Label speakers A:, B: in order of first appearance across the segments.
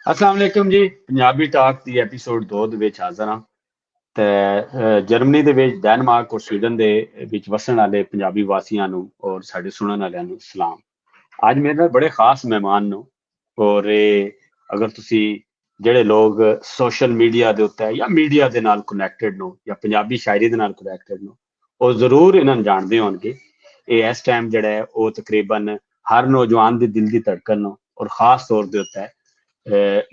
A: अस्सलाम वालेकुम जी। पंजाबी टॉक ਦੀ ਐਪੀਸੋਡ 2 ਦੇ ਵਿੱਚ ਹਾਜ਼ਰ ਹਾਂ ਤੇ ਜਰਮਨੀ ਦੇ ਵਿੱਚ ਡੈਨਮਾਰਕ ਔਰ ਸਵੀਡਨ ਦੇ ਵਿੱਚ ਵਸਣ ਵਾਲੇ ਪੰਜਾਬੀ ਵਾਸੀਆਂ ਨੂੰ ਔਰ ਸਾਡੇ ਸੁਣਨ ਵਾਲਿਆਂ ਨੂੰ ਸਲਾਮ। ਅੱਜ ਮੇਰੇ ਨਾਲ ਬੜੇ ਖਾਸ ਮਹਿਮਾਨ ਨੇ ਔਰ ਅਗਰ ਤੁਸੀਂ ਜਿਹੜੇ ਲੋਕ ਸੋਸ਼ਲ ਮੀਡੀਆ ਦੇ ਉੱਤੇ ਜਾਂ ਮੀਡੀਆ ਦੇ ਨਾਲ ਕਨੈਕਟਡ ਨੂੰ ਜਾਂ ਪੰਜਾਬੀ ਸ਼ਾਇਰੀ ਦੇ ਨਾਲ ਕਨੈਕਟਡ ਨੂੰ ਉਹ ਜ਼ਰੂਰ ਇਹਨਾਂ ਨੂੰ ਜਾਣਦੇ ਹੋਣਗੇ। ਇਹ ਇਸ ਟਾਈਮ ਜਿਹੜਾ ਹੈ ਉਹ ਤਕਰੀਬਨ ਹਰ ਨੌਜਵਾਨ ਦੇ ਦਿਲ ਦੀ ਧੜਕਣ ਨੂੰ ਔਰ ਖਾਸ ਤੌਰ ਦੇ ਉੱਤੇ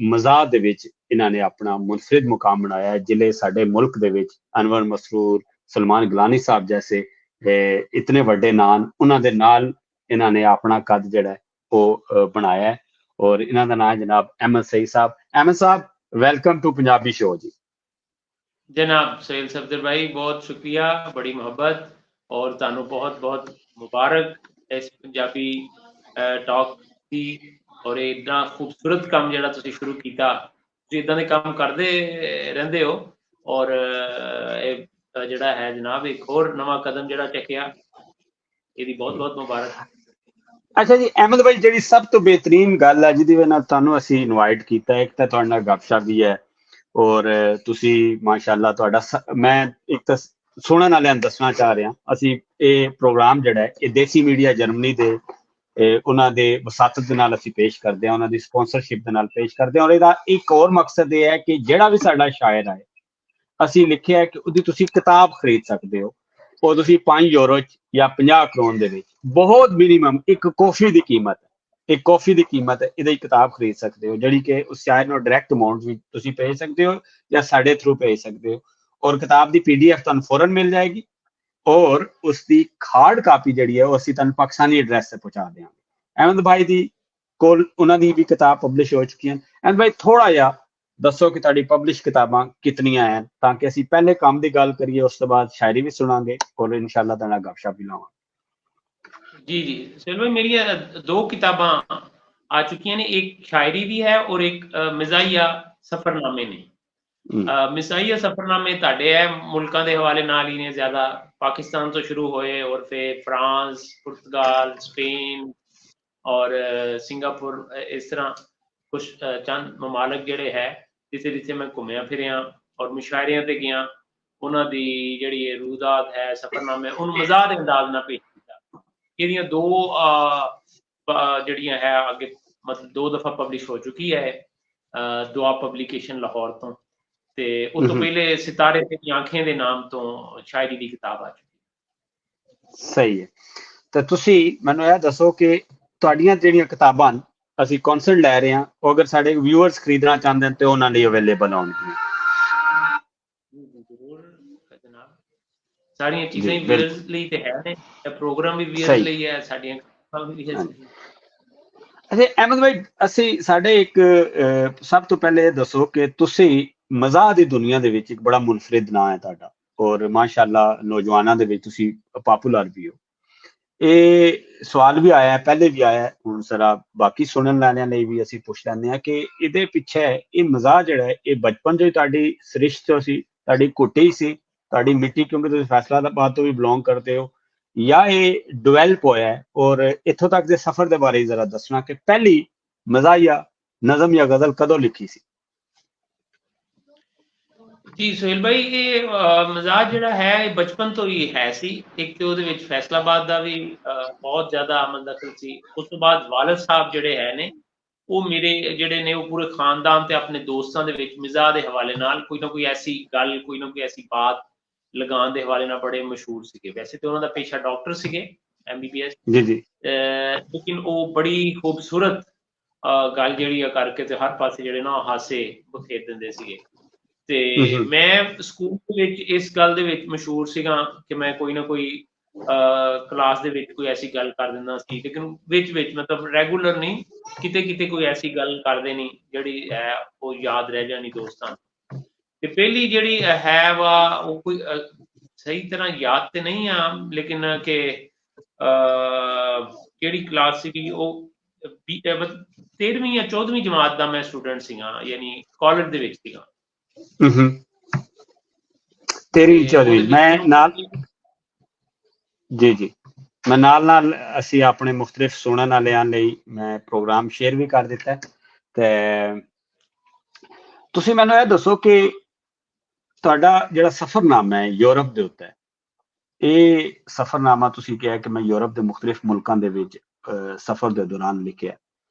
A: ਮਜ਼ਾਕ ਦੇ ਵਿੱਚ ਇਹਨਾਂ ਨੇ ਆਪਣਾ ਮੁਨਫਰਿਦ ਮੁਕਾਮ ਬਣਾਇਆ ਹੈ। ਜ਼ਿਲ੍ਹੇ ਸਾਡੇ ਮੁਲਕ ਦੇ ਵਿੱਚ ਅਨਵਰ ਮਸਰੂਰ, ਸਲਮਾਨ ਗਿਲਾਨੀ ਸਾਹਿਬ ਜੈਸੇ ਇਤਨੇ ਵੱਡੇ ਨਾਮ ਉਹਨਾਂ ਦੇ ਨਾਲ ਇਹਨਾਂ ਨੇ ਆਪਣਾ ਕੱਦ ਜਿਹੜਾ ਉਹ ਬਣਾਇਆ ਹੈ। ਔਰ ਇਹਨਾਂ ਦਾ ਨਾਮ ਜਨਾਬ ਅਹਿਮਦ ਸਈਦ ਸਾਹਿਬ। ਅਹਿਮਦ ਸਾਹਿਬ, ਵੈਲਕਮ ਟੂ ਪੰਜਾਬੀ ਸ਼ੋ ਜੀ।
B: जनाब सोहेल सफदर भाई, बहुत शुक्रिया, बड़ी मोहब्बत और ਤੁਹਾਨੂੰ बहुत मुबारक इस पंजाबी टॉक ਦੀ। ਔਰ ਇਦਾਂ ਖੂਬਸੂਰਤ ਕੰਮ ਜਿਹੜਾ ਤੁਸੀਂ ਸ਼ੁਰੂ ਕੀਤਾ, ਤੁਸੀਂ ਇਦਾਂ ਦੇ ਕੰਮ ਕਰਦੇ ਰਹਿੰਦੇ ਹੋ। ਔਰ ਇਹ ਜਿਹੜਾ ਹੈ ਜਨਾਬ ਇੱਕ ਹੋਰ ਨਵਾਂ ਕਦਮ ਜਿਹੜਾ ਚੱਕਿਆ, ਇਹਦੀ ਬਹੁਤ ਮੁਬਾਰਕ।
A: ਅੱਛਾ ਜੀ ਅਹਿਮਦ ਭਾਈ, ਜਿਹੜੀ ਸਭ ਤੋਂ ਬਿਹਤਰੀਨ ਗੱਲ ਹੈ ਜਿਹਦੀ ਵਜ੍ਹਾ ਨਾਲ ਤੁਹਾਨੂੰ ਅਸੀਂ ਇਨਵਾਈਟ ਕੀਤਾ, ਇੱਕ ਤਾਂ ਤੁਹਾਡੇ ਨਾਲ ਗੱਪਸ਼ਪ ਵੀ ਹੈ ਔਰ ਤੁਸੀਂ ਮਾਸ਼ਾਅੱਲਾ ਤੁਹਾਡਾ ਮੈਂ ਇੱਕ ਤਾਂ ਸੁਣਨ ਵਾਲਿਆਂ ਨੂੰ ਦੱਸਣਾ ਚਾਹ ਰਿਹਾ, ਅਸੀਂ ਇਹ ਪ੍ਰੋਗਰਾਮ ਜਿਹੜਾ ਹੈ ਇਹ ਦੇਸੀ ਮੀਡੀਆ ਜਰਮਨੀ ਦੇ ਉਹਨਾਂ ਦੇ ਵਸਾਤਤ ਦੇ ਨਾਲ ਅਸੀਂ ਪੇਸ਼ ਕਰਦੇ ਹਾਂ, ਉਹਨਾਂ ਦੀ ਸਪਾਂਸਰਸ਼ਿਪ ਦੇ ਨਾਲ ਪੇਸ਼ ਕਰਦੇ ਹਾਂ। ਔਰ ਇਹਦਾ ਇੱਕ ਹੋਰ ਮਕਸਦ ਇਹ ਹੈ ਕਿ ਜਿਹੜਾ ਵੀ ਸਾਡਾ ਸ਼ਾਇਰ ਆਏ, ਅਸੀਂ ਲਿਖਿਆ ਕਿ ਉਹਦੀ ਤੁਸੀਂ ਕਿਤਾਬ ਖਰੀਦ ਸਕਦੇ ਹੋ। ਉਹ ਤੁਸੀਂ 5 ਯੂਰੋ ਜਾਂ 50 ਕਰੋਨ ਦੇ ਵਿੱਚ ਬਹੁਤ ਮਿਨੀਮਮ ਇੱਕ ਕੌਫੀ ਦੀ ਕੀਮਤ ਹੈ, ਇੱਕ ਕੌਫੀ ਦੀ ਕੀਮਤ ਹੈ, ਇਹਦੀ ਕਿਤਾਬ ਖਰੀਦ ਸਕਦੇ ਹੋ, ਜਿਹੜੀ ਕਿ ਉਸ ਸ਼ਾਇਰ ਨੂੰ ਡਾਇਰੈਕਟ ਅਮਾਉਂਟ ਵੀ ਤੁਸੀਂ ਭੇਜ ਸਕਦੇ ਹੋ ਜਾਂ ਸਾਡੇ ਥਰੂ ਭੇਜ ਸਕਦੇ ਹੋ। ਔਰ ਕਿਤਾਬ ਦੀ PDF ਤੁਹਾਨੂੰ ਫੌਰਨ ਮਿਲ ਜਾਏਗੀ ਔਰ ਉਸਦੀ ਹਾਰਡ ਕਾਪੀ ਜਿਹੜੀ ਹੈ ਉਹ ਅਸੀਂ ਤੁਹਾਨੂੰ ਪਾਕਿਸਤਾਨੀ ਐਡਰੈਸ ਤੇ ਪਹੁੰਚਾ ਦਿਆਂਗੇ। ਅਹਿਮਦ ਭਾਈ ਦੀ ਕੋਲ ਉਹਨਾਂ ਦੀ ਵੀ ਕਿਤਾਬ ਪਬਲਿਸ਼ ਹੋ ਚੁੱਕੀਆਂ। ਅਹਿਮਦ ਭਾਈ, ਥੋੜਾ ਜਿਹਾ ਦੱਸੋ ਕਿ ਤੁਹਾਡੀ ਪਬਲਿਸ਼ ਕਿਤਾਬਾਂ ਕਿਤਨੀਆਂ ਹੈ, ਤਾਂ ਕਿ ਅਸੀਂ ਪਹਿਲੇ ਕੰਮ ਦੀ ਗੱਲ ਕਰੀਏ, ਉਸ ਤੋਂ ਬਾਅਦ ਸ਼ਾਇਰੀ ਵੀ ਸੁਣਾਂਗੇ ਔਰ ਇਨਸ਼ਾਅੱਲਾ ਤੁਹਾਡਾ ਗੱਪਸ਼ਪ ਵੀ ਲਾਵਾਂਗੇ।
B: जी सोहेल भाई, मेरी 2 किताबां आ चुकी ने, एक शायरी भी है और एक मिजाहिया सफरनामे ने। मिसाइया सफरनामे ਤੁਹਾਡੇ ਹੈ ਮੁਲਕਾਂ ਦੇ ਹਵਾਲੇ ਨਾਲ ਹੀ ਨੇ, ਜ਼ਿਆਦਾ ਪਾਕਿਸਤਾਨ ਤੋਂ ਸ਼ੁਰੂ ਹੋਏ ਔਰ ਫਿਰ ਫਰਾਂਸ, ਪੁਰਤਗਾਲ, ਸਪੇਨ ਔਰ ਸਿੰਗਾਪੁਰ, ਇਸ ਤਰ੍ਹਾਂ ਕੁਝ ਚੰਦ ਮਮਾਲਕ ਜਿਹੜੇ ਹੈ ਜਿੱਥੇ ਮੈਂ ਘੁੰਮਿਆ ਫਿਰਿਆ ਔਰ ਮੁਸ਼ਾਇਰਿਆਂ ਤੇ ਗਿਆ। ਉਹਨਾਂ ਦੀ ਜਿਹੜੀ ਇਹ ਰੂਦਾਤ ਹੈ, ਸਫਰਨਾਮੇ, ਉਹਨੂੰ ਮਜ਼ਾਕ ਦੇ ਅੰਦਾਜ਼ ਨਾਲ ਪੇਸ਼ ਕੀਤਾ। ਇਹਦੀਆਂ 2 ਜਿਹੜੀਆਂ ਹੈ ਅੱਗੇ ਮਤਲਬ 2 ਦਫਾ ਪਬਲਿਸ਼ ਹੋ ਚੁੱਕੀ ਹੈ। ਦੁਆ ਪਬਲੀਕੇਸ਼ਨ ਲਾਹੌਰ ਤੋਂ, ਤੇ ਉਸ ਤੋਂ ਪਹਿਲੇ ਸਿਤਾਰੇ ਤੇ ਆਂਖਾਂ ਦੇ ਨਾਮ ਤੋਂ ਸ਼ਾਇਰੀ ਦੀ ਕਿਤਾਬ ਆ ਚੁੱਕੀ।
A: ਸਹੀ ਹੈ। ਤੇ ਤੁਸੀਂ ਮੈਨੂੰ ਇਹ ਦੱਸੋ ਕਿ ਤੁਹਾਡੀਆਂ ਜਿਹੜੀਆਂ ਕਿਤਾਬਾਂ ਅਸੀਂ ਕੌਂਸਲ ਲੈ ਰਹੇ ਹਾਂ, ਉਹ ਅਗਰ ਸਾਡੇ ਵਿਊਅਰਸ ਖਰੀਦਣਾ ਚਾਹੁੰਦੇ ਨੇ ਤੇ ਉਹਨਾਂ ਲਈ ਅਵੇਲੇਬਲ ਹੋਣਗੀਆਂ?
B: ਜ਼ਰੂਰ ਜਨਾਬ, ਸਾਰੀਆਂ ਚੀਜ਼ਾਂ ਹੀ ਵਿਅਰਸ ਲਈ ਤੇ ਹੈ ਨੇ, ਪ੍ਰੋਗਰਾਮ ਵੀ ਵਿਅਰਸ ਲਈ ਹੈ, ਸਾਡੀਆਂ ਕਿਤਾਬਾਂ ਵੀ ਵਿਅਰਸ ਲਈ।
A: ਅੱਛਾ ਅਹਿਮਦ ਭਾਈ, ਅਸੀਂ ਸਾਡੇ ਇੱਕ ਸਭ ਤੋਂ ਪਹਿਲੇ ਇਹ ਦੱਸੋ ਕਿ ਤੁਸੀਂ ਮਜ਼ਾਕ ਦੀ ਦੁਨੀਆ ਦੇ ਵਿੱਚ ਇੱਕ ਬੜਾ ਮੁਨਫਰਿਦ ਨਾਂ ਹੈ ਤੁਹਾਡਾ ਔਰ ਮਾਸ਼ਾਅੱਲਾ ਨੌਜਵਾਨਾਂ ਦੇ ਵਿੱਚ ਤੁਸੀਂ ਪਪੂਲਰ ਵੀ ਹੋ। ਇਹ ਸਵਾਲ ਵੀ ਆਇਆ, ਪਹਿਲੇ ਵੀ ਆਇਆ, ਹੁਣ ਜ਼ਰਾ ਬਾਕੀ ਸੁਣਨ ਵਾਲਿਆਂ ਲਈ ਵੀ ਅਸੀਂ ਪੁੱਛ ਲੈਂਦੇ ਹਾਂ ਕਿ ਇਹਦੇ ਪਿੱਛੇ ਇਹ ਮਜ਼ਾਕ ਜਿਹੜਾ ਹੈ ਇਹ ਬਚਪਨ ਤੋਂ ਹੀ ਤੁਹਾਡੀ ਸ੍ਰਿਸ਼ਟ ਤੋਂ ਸੀ, ਤੁਹਾਡੀ ਕੁੱਟੀ ਸੀ, ਤੁਹਾਡੀ ਮਿੱਟੀ, ਕਿਉਂਕਿ ਤੁਸੀਂ ਫੈਸਲਾਬਾਦ ਤੋਂ ਵੀ ਬਿਲੋਂਗ ਕਰਦੇ ਹੋ, ਜਾਂ ਇਹ ਡਿਵੈਲਪ ਹੋਇਆ ਹੈ? ਔਰ ਇੱਥੋਂ ਤੱਕ ਦੇ ਸਫ਼ਰ ਦੇ ਬਾਰੇ ਜ਼ਰਾ ਦੱਸਣਾ ਕਿ ਪਹਿਲੀ ਮਜ਼ਾਹੀਆ ਨਜ਼ਮ ਜਾਂ ਗਜ਼ਲ ਕਦੋਂ ਲਿਖੀ ਸੀ?
B: ਜੀ ਸੋहेल भाई, ਇਹ ਮਜ਼ਾਕ ਜਿਹੜਾ ਹੈ ਇਹ ਬਚਪਨ ਤੋਂ ਹੀ ਹੈ ਸੀ। ਇੱਕ ਤੇ ਉਹਦੇ ਵਿੱਚ ਫੈਸਲਾਬਾਦ ਦਾ ਵੀ ਬਹੁਤ ਜ਼ਿਆਦਾ ਆਮਦ ਦਖਲ ਸੀ। ਉਸ ਤੋਂ ਬਾਅਦ ਵਾਲਿਦ ਸਾਹਿਬ ਜਿਹੜੇ ਹੈ ਨੇ, ਉਹ ਮੇਰੇ ਜਿਹੜੇ ਨੇ ਉਹ ਪੂਰੇ ਖਾਨਦਾਨ ਤੇ ਆਪਣੇ ਦੋਸਤਾਂ ਦੇ ਵਿੱਚ ਮਜ਼ਾਕ ਦੇ ਹਵਾਲੇ ਨਾਲ ਕੋਈ ਨਾ ਕੋਈ ਐਸੀ ਗੱਲ, ਕੋਈ ਨਾ ਕੋਈ ਐਸੀ ਬਾਤ ਲਗਾਉਣ ਦੇ ਹਵਾਲੇ ਨਾਲ ਬੜੇ ਮਸ਼ਹੂਰ ਸੀਗੇ। ਵੈਸੇ ਤੇ ਉਹਨਾਂ ਦਾ ਪੇਸ਼ਾ ਡਾਕਟਰ ਸੀਗੇ, MBBS ਜੀ, ਲੇਕਿਨ ਉਹ ਬੜੀ ਖੂਬਸੂਰਤ ਗੱਲ ਜਿਹੜੀ ਆ ਕਰਕੇ ਤੇ ਹਰ ਪਾਸੇ ਜਿਹੜੇ ਨਾ ਹਾਸੇ ਬਖੇਰ ਦਿੰਦੇ ਸੀਗੇ। ਤੇ ਮੈਂ ਸਕੂਲ ਦੇ ਵਿੱਚ ਇਸ ਗੱਲ ਦੇ ਵਿੱਚ ਮਸ਼ਹੂਰ ਸੀਗਾ ਕਿ ਮੈਂ ਕੋਈ ਨਾ ਕੋਈ ਕਲਾਸ ਦੇ ਵਿੱਚ ਕੋਈ ਐਸੀ ਗੱਲ ਕਰ ਦਿੰਦਾ ਸੀ, ਲੇਕਿਨ ਵਿੱਚ ਮਤਲਬ ਰੈਗੂਲਰ ਨਹੀਂ, ਕਿਤੇ ਕੋਈ ਐਸੀ ਗੱਲ ਕਰਦੇ ਨਹੀਂ ਜਿਹੜੀ ਹੈ ਉਹ ਯਾਦ ਰਹਿ ਜਾਣੀ ਦੋਸਤਾਂ ਨੂੰ। ਤੇ ਪਹਿਲੀ ਜਿਹੜੀ ਹੈ ਵਾ ਉਹ ਕੋਈ ਸਹੀ ਤਰ੍ਹਾਂ ਯਾਦ ਤੇ ਨਹੀਂ ਆ, ਲੇਕਿਨ ਕਿ ਕਿਹੜੀ ਕਲਾਸ ਸੀਗੀ, ਉਹ 13ਵੀਂ ਜਾਂ 14ਵੀਂ ਜਮਾਤ ਦਾ ਮੈਂ ਸਟੂਡੈਂਟ ਸੀਗਾ, ਯਾਨੀ ਕਾਲਜ ਦੇ ਵਿੱਚ ਸੀਗਾ।
A: 13ਵੀਂ 14ਵੀਂ ਮੈਂ ਨਾਲ ਜੀ ਮੈਂ ਨਾਲ ਅਸੀਂ ਆਪਣੇ ਮੁਖਤਲਿਫ ਸੁਣਨ ਵਾਲਿਆਂ ਲਈ ਮੈਂ ਪ੍ਰੋਗਰਾਮ ਸ਼ੇਅਰ ਵੀ ਕਰ ਦਿੱਤਾ ਤੇ ਤੁਸੀਂ ਮੈਨੂੰ ਇਹ ਦੱਸੋ ਕਿ ਤੁਹਾਡਾ ਜਿਹੜਾ ਸਫ਼ਰਨਾਮਾ ਹੈ ਯੂਰਪ ਦੇ ਉੱਤੇ, ਇਹ ਸਫ਼ਰਨਾਮਾ ਤੁਸੀਂ ਕਿਹਾ ਕਿ ਮੈਂ ਯੂਰਪ ਦੇ ਮੁਖਤਲਿਫ ਮੁਲਕਾਂ ਦੇ ਵਿੱਚ ਸਫ਼ਰ ਦੇ ਦੌਰਾਨ ਲਿਖਿਆ,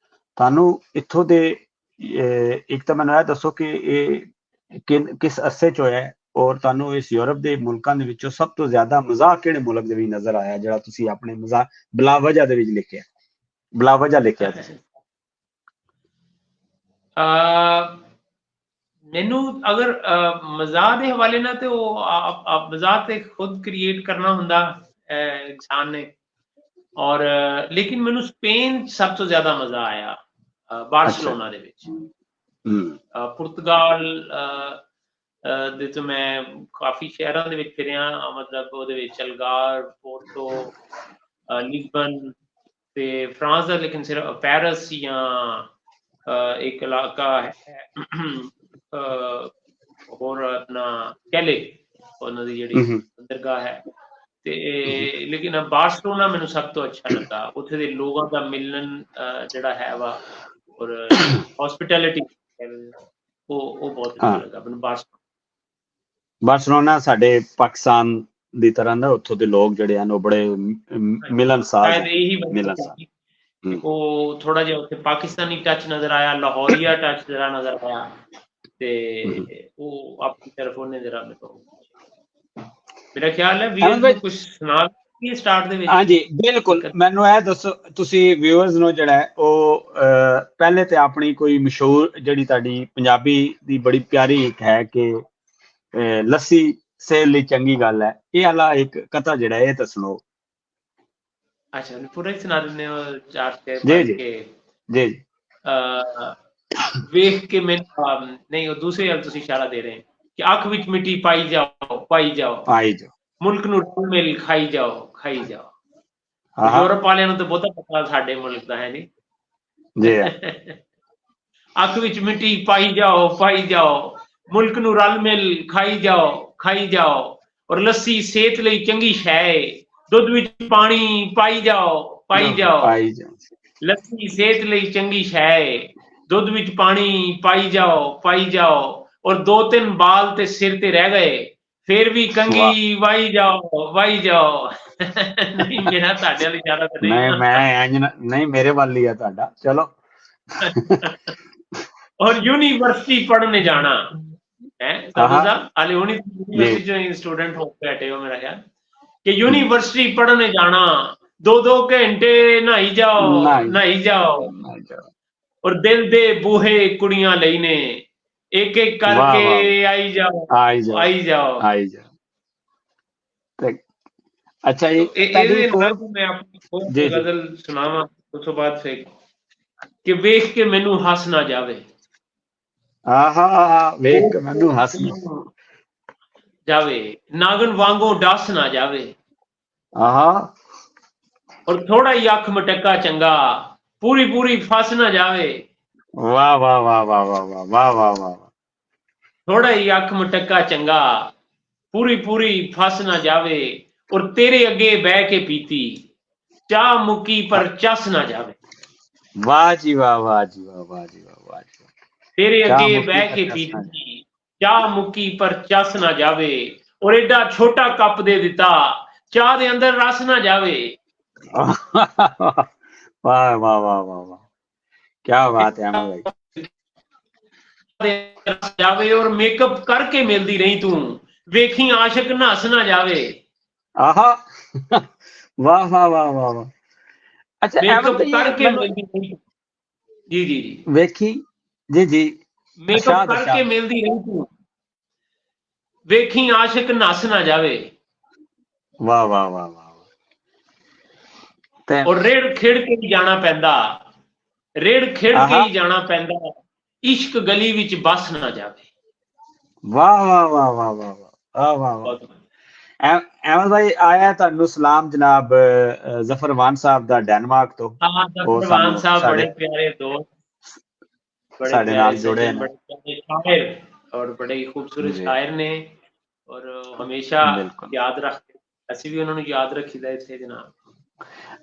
A: ਤੁਹਾਨੂੰ ਇੱਥੋਂ ਦੇ ਇੱਕ ਤਾਂ ਮੈਨੂੰ ਇਹ ਦੱਸੋ ਕਿ ਇਹ ਕਿਸ ਅਰਸੇ 'ਚ ਹੋਇਆ ਹੈ, ਔਰ ਤੁਹਾਨੂੰ ਇਸ ਯੂਰਪ ਦੇ ਮੁਲਕਾਂ ਦੇ ਵਿੱਚੋਂ ਸਭ ਤੋਂ ਜ਼ਿਆਦਾ ਮਜ਼ਾਕ ਕਿਹੜੇ ਮੁਲਕ ਦੇ ਵਿੱਚ ਨਜ਼ਰ ਆਇਆ ਜਿਹੜਾ ਤੁਸੀਂ ਆਪਣੇ ਮਜ਼ਾਕ ਬਲਾਵਜ੍ਹਾ ਦੇ ਵਿੱਚ ਲਿਖਿਆ, ਬਲਾਵਜ੍ਹਾ ਲਿਖਿਆ ਤੁਸੀਂ?
B: ਮੈਨੂੰ ਅਗਰ ਮਜ਼ਾਕ ਦੇ ਹਵਾਲੇ ਨਾਲ ਤੇ ਉਹ ਮਜ਼ਾਕ ਤੇ ਖੁਦ ਕ੍ਰੀਏਟ ਕਰਨਾ ਹੁੰਦਾ ਇਨਸਾਨ ਨੇ, ਔਰ ਲੇਕਿਨ ਮੈਨੂੰ ਸਪੇਨ ਸਭ ਤੋਂ ਜ਼ਿਆਦਾ ਮਜ਼ਾ ਆਇਆ, ਬਾਰਸਲੋਨਾ ਦੇ ਵਿੱਚ। ਪੁਰਤਗਾਲ ਦੇ ਤੋਂ ਮੈਂ ਕਾਫੀ ਸ਼ਹਿਰਾਂ ਦੇ ਵਿੱਚ ਫਿਰਿਆ, ਮਤਲਬ ਉਹਦੇ ਵਿੱਚ ਅਲਗਾਰ, ਪੋਰਟੋ, ਲਿਸਬਨ ਤੇ ਫਰਾਂਸ ਦਾ, ਲੇਕਿਨ ਸਿਰਫ ਪੈਰਿਸ ਜਾਂ ਇੱਕ ਇਲਾਕਾ ਹੈ ਹੋਰ ਆਪਣਾ ਕੈਲੇ, ਉਹਨਾਂ ਦੀ ਜਿਹੜੀ ਦਰਗਾਹ ਹੈ। ਤੇ ਲੇਕਿਨ ਬਾਰਸਲੋਨਾ ਮੈਨੂੰ ਸਭ ਤੋਂ ਅੱਛਾ ਲੱਗਾ, ਉੱਥੇ ਦੇ ਲੋਕਾਂ ਦਾ ਮਿਲਣ ਜਿਹੜਾ ਹੈ ਵਾ, ਔਰ ਹੌਸਪਿਟੈਲਿਟੀ ਉਹ ਬਹੁਤ ਅੱਛਾ ਲੱਗਾ ਮੈਨੂੰ।
A: ਬਾਰਸਲੋਨਾ ਸਾਡੇ ਪਾਕਿਸਤਾਨ ਦੀ ਤਰ੍ਹਾਂ ਨਾ, ਉੱਥੋਂ ਦੇ ਲੋਕ ਜਿਹੜੇ ਹਨ ਉਹ ਬੜੇ ਮਿਲਨਸਾਰ,
B: ਉਹ ਥੋੜਾ ਜਿਹਾ ਉੱਥੇ ਪਾਕਿਸਤਾਨੀ ਟੱਚ ਨਜ਼ਰ ਆਇਆ, ਲਾਹੌਰੀਆ ਟੱਚ ਜਰਾ ਨਜ਼ਰ ਆਇਆ, ਤੇ ਉਹ ਆਪਣੀ ਤਰਫ ਉਹਨੇ ਜਰਾ ਮੇਰਾ ਖਿਆਲ ਹੈ ਵੀ ਕੁਝ ਸੁਣਾ ਸਟਾਰਟ ਦੇ ਵਿੱਚ। ਹਾਂਜੀ
A: ਬਿਲਕੁਲ, ਮੈਨੂੰ ਇਹ ਦੱਸੋ ਤੁਸੀਂ ਵਿਊਅਰਸ ਨੂੰ ਜਿਹੜਾ ਹੈ ਉਹ ਪਹਿਲੇ ਤੇ ਆਪਣੀ ਕੋਈ ਮਸ਼ਹੂਰ ਜਿਹੜੀ ਤੁਹਾਡੀ ਪੰਜਾਬੀ ਦੀ ਬੜੀ ਪਿਆਰੀ ਇੱਕ ਹੈ ਕਿ ਲੱਸੀ ਸਿਹਤ ਲਈ ਚੰਗੀ ਗੱਲ ਹੈ, ਇਹ ਵਾਲਾ ਇੱਕ ਕਥਾ ਜਿਹੜਾ ਇਹ ਤਾਂ ਸੁਣੋ।
B: ਅੱਛਾ, ਪੂਰਾ ਹੀ ਸੁਣਾ ਦਿੰਦੇ ਹੋ ਚਾਰ ਕੇ?
A: ਜੀ ਜੀ ਜੀ।
B: ਵੇਖ ਕੇ ਮੈਨੂੰ ਨਹੀਂ, ਉਹ ਦੂਸਰੇ ਵੱਲ ਤੁਸੀਂ ਇਸ਼ਾਰਾ ਦੇ ਰਹੇ ਕਿ ਅੱਖ ਵਿੱਚ ਮਿੱਟੀ ਪਾਈ ਜਾਓ, ਪਾਈ ਜਾਓ, ਪਾਈ ਜਾਓ, ਮੁਲਕ ਨੂੰ ਰਲ ਮਿਲ ਖਾਈ ਜਾਓ, ਖਾਈ ਜਾਓ। ਯੂਰਪ ਵਾਲਿਆਂ ਨੂੰ ਤਾਂ ਬਹੁਤਾ ਪਤਾ ਸਾਡੇ ਮੁਲਕ ਦਾ ਹੈ ਨਹੀਂ ਜੀ। ਅੱਖ ਵਿੱਚ ਮਿੱਟੀ ਪਾਈ ਜਾਓ, ਪਾਈ ਜਾਓ, ਮੁਲਕ ਨੂੰ ਰਲ ਮਿਲ ਖਾਈ ਜਾਓ, ਖਾਈ ਜਾਓ, ਔਰ ਲੱਸੀ ਸਿਹਤ ਲਈ ਚੰਗੀ ਸ਼ੈ ਹੈ, ਦੁੱਧ ਵਿੱਚ ਪਾਣੀ ਪਾਈ ਜਾਓ, ਪਾਈ ਜਾਓ, ਲੱਸੀ ਸਿਹਤ ਲਈ ਚੰਗੀ ਸ਼ੈ ਹੈ, ਦੁੱਧ ਵਿੱਚ ਪਾਣੀ ਪਾਈ ਜਾਓ, ਪਾਈ ਜਾਓ, ਔਰ 2-3 ਬਾਲ ਤੇ ਸਿਰ ਤੇ ਰਹਿ ਗਏ, ਫਿਰ ਵੀ ਕੰਗੀ ਵਾਈ ਜਾਓ, ਵਾਈ ਜਾਓ। ਨਹੀਂ, ਮੇਰਾ ਤੁਹਾਡੇ ਵਾਲੀ ਜ਼ਿਆਦਾ ਤਾਂ
A: ਨਹੀਂ, ਮੇਰੇ ਵੱਲ ਹੀ ਆ ਤੁਹਾਡਾ। ਚਲੋ।
B: ਔਰ यूनिवर्सिटी पढ़ने जाना है, हाले यूनिवर्सिटी स्टूडेंट हो बैठे हो मेरा ख्याल कि यूनिवर्सिटी पढ़ने जाना, 2-2 घंटे नहाई जाओ, नहाई जाओ, और दिल दे बूहे कुड़ियां लेने, एक एक करके आई जाओ, आई जाओ, आई जाओ।
A: अच्छा,
B: मैं आपको गजल सुनावा उस तो बाद फिर कि वेख के मैनू हस ना जावे,
A: ਵੇਖ ਕੇ ਮੈਨੂੰ ਹੱਸ
B: ਜਾਵੇ, ਨਾਗਨ ਵਾਂਗੂ ਡਸ ਨਾ ਜਾਵੇ, ਔਰ ਥੋੜਾ ਹੀ ਅੱਖ ਮਟਕਾ ਚੰਗਾ, ਪੂਰੀ ਪੂਰੀ ਫਸ ਨਾ ਜਾਵੇ।
A: ਵਾਹ ਵਾਹ ਵਾਹ ਵਾਹ ਵਾਹ ਵਾਹ ਵਾਹ ਵਾਹ ਵਾਹ।
B: ਥੋੜਾ ਹੀ ਅੱਖ ਮਟਕਾ ਚੰਗਾ, ਪੂਰੀ ਪੂਰੀ ਫਸ ਨਾ ਜਾਵੇ, ਔਰ ਤੇਰੇ ਅੱਗੇ ਬਹਿ ਕੇ ਪੀਤੀ, ਚਾਹ ਮੁੱਕੀ ਪਰ ਚਸ ਨਾ ਜਾਵੇ।
A: ਵਾਹ ਜੀ ਵਾਹ, ਵਾਹ ਜੀ ਵਾਹ, ਵਾਹ ਜੀ ਵਾਹ, ਵਾਹ ਜੀ।
B: तेरे अगे बह के पीती, चाह मुक्की पर चस ना जावे, और एडा छोटा कप दे दिता, चाह दे अंदर रस ना जावे।
A: वाह वाह वाह वाह वाह, क्या बात है अहमद भाई।
B: जावे और मेकअप करके मिलदी रही तू, वेखी आशिक नस ना जावे।
A: आहा, वाह वाह वाह वाह वाह। अच्छा,
B: मेकअप करके मिलदी रही, जी जी जी,
A: वेखी जी जी,
B: मेकअप करके मिलदी रही तू, वेखी आशिक नस ना जावे।
A: वाह वाह वाह वाह।
B: और रेड़ खेड़ के ही जाना पैंदा, रेड़ खेड़ के ही जाना पैंदा, इश्क गली विच बस ना जावे।
A: वाह वाह वाह वाह वाह वाह वाह वाह। अहमद भाई, आया ਤੁਹਾਨੂੰ ਸਲਾਮ जनाब ਜ਼ਫਰਵਾਨ ਸਾਹਿਬ ਦਾ ਡੈਨਮਾਰਕ ਤੋਂ।
B: ਹਾਂ, ਜ਼ਫਰਵਾਨ ਸਾਹਿਬ ਬੜੇ ਪਿਆਰੇ ਦੋਸਤ,
A: ਸਾਡੇ ਨਾਲ ਜੁੜੇ ਨੇ,
B: शायर और बड़े ही खूबसूरत शायर ने, और हमेशा याद रखते, ਅਸੀਂ ਵੀ ਉਹਨਾਂ ਨੂੰ ਯਾਦ ਰੱਖੀਦਾ ਇੱਥੇ ਜਨਾਬ।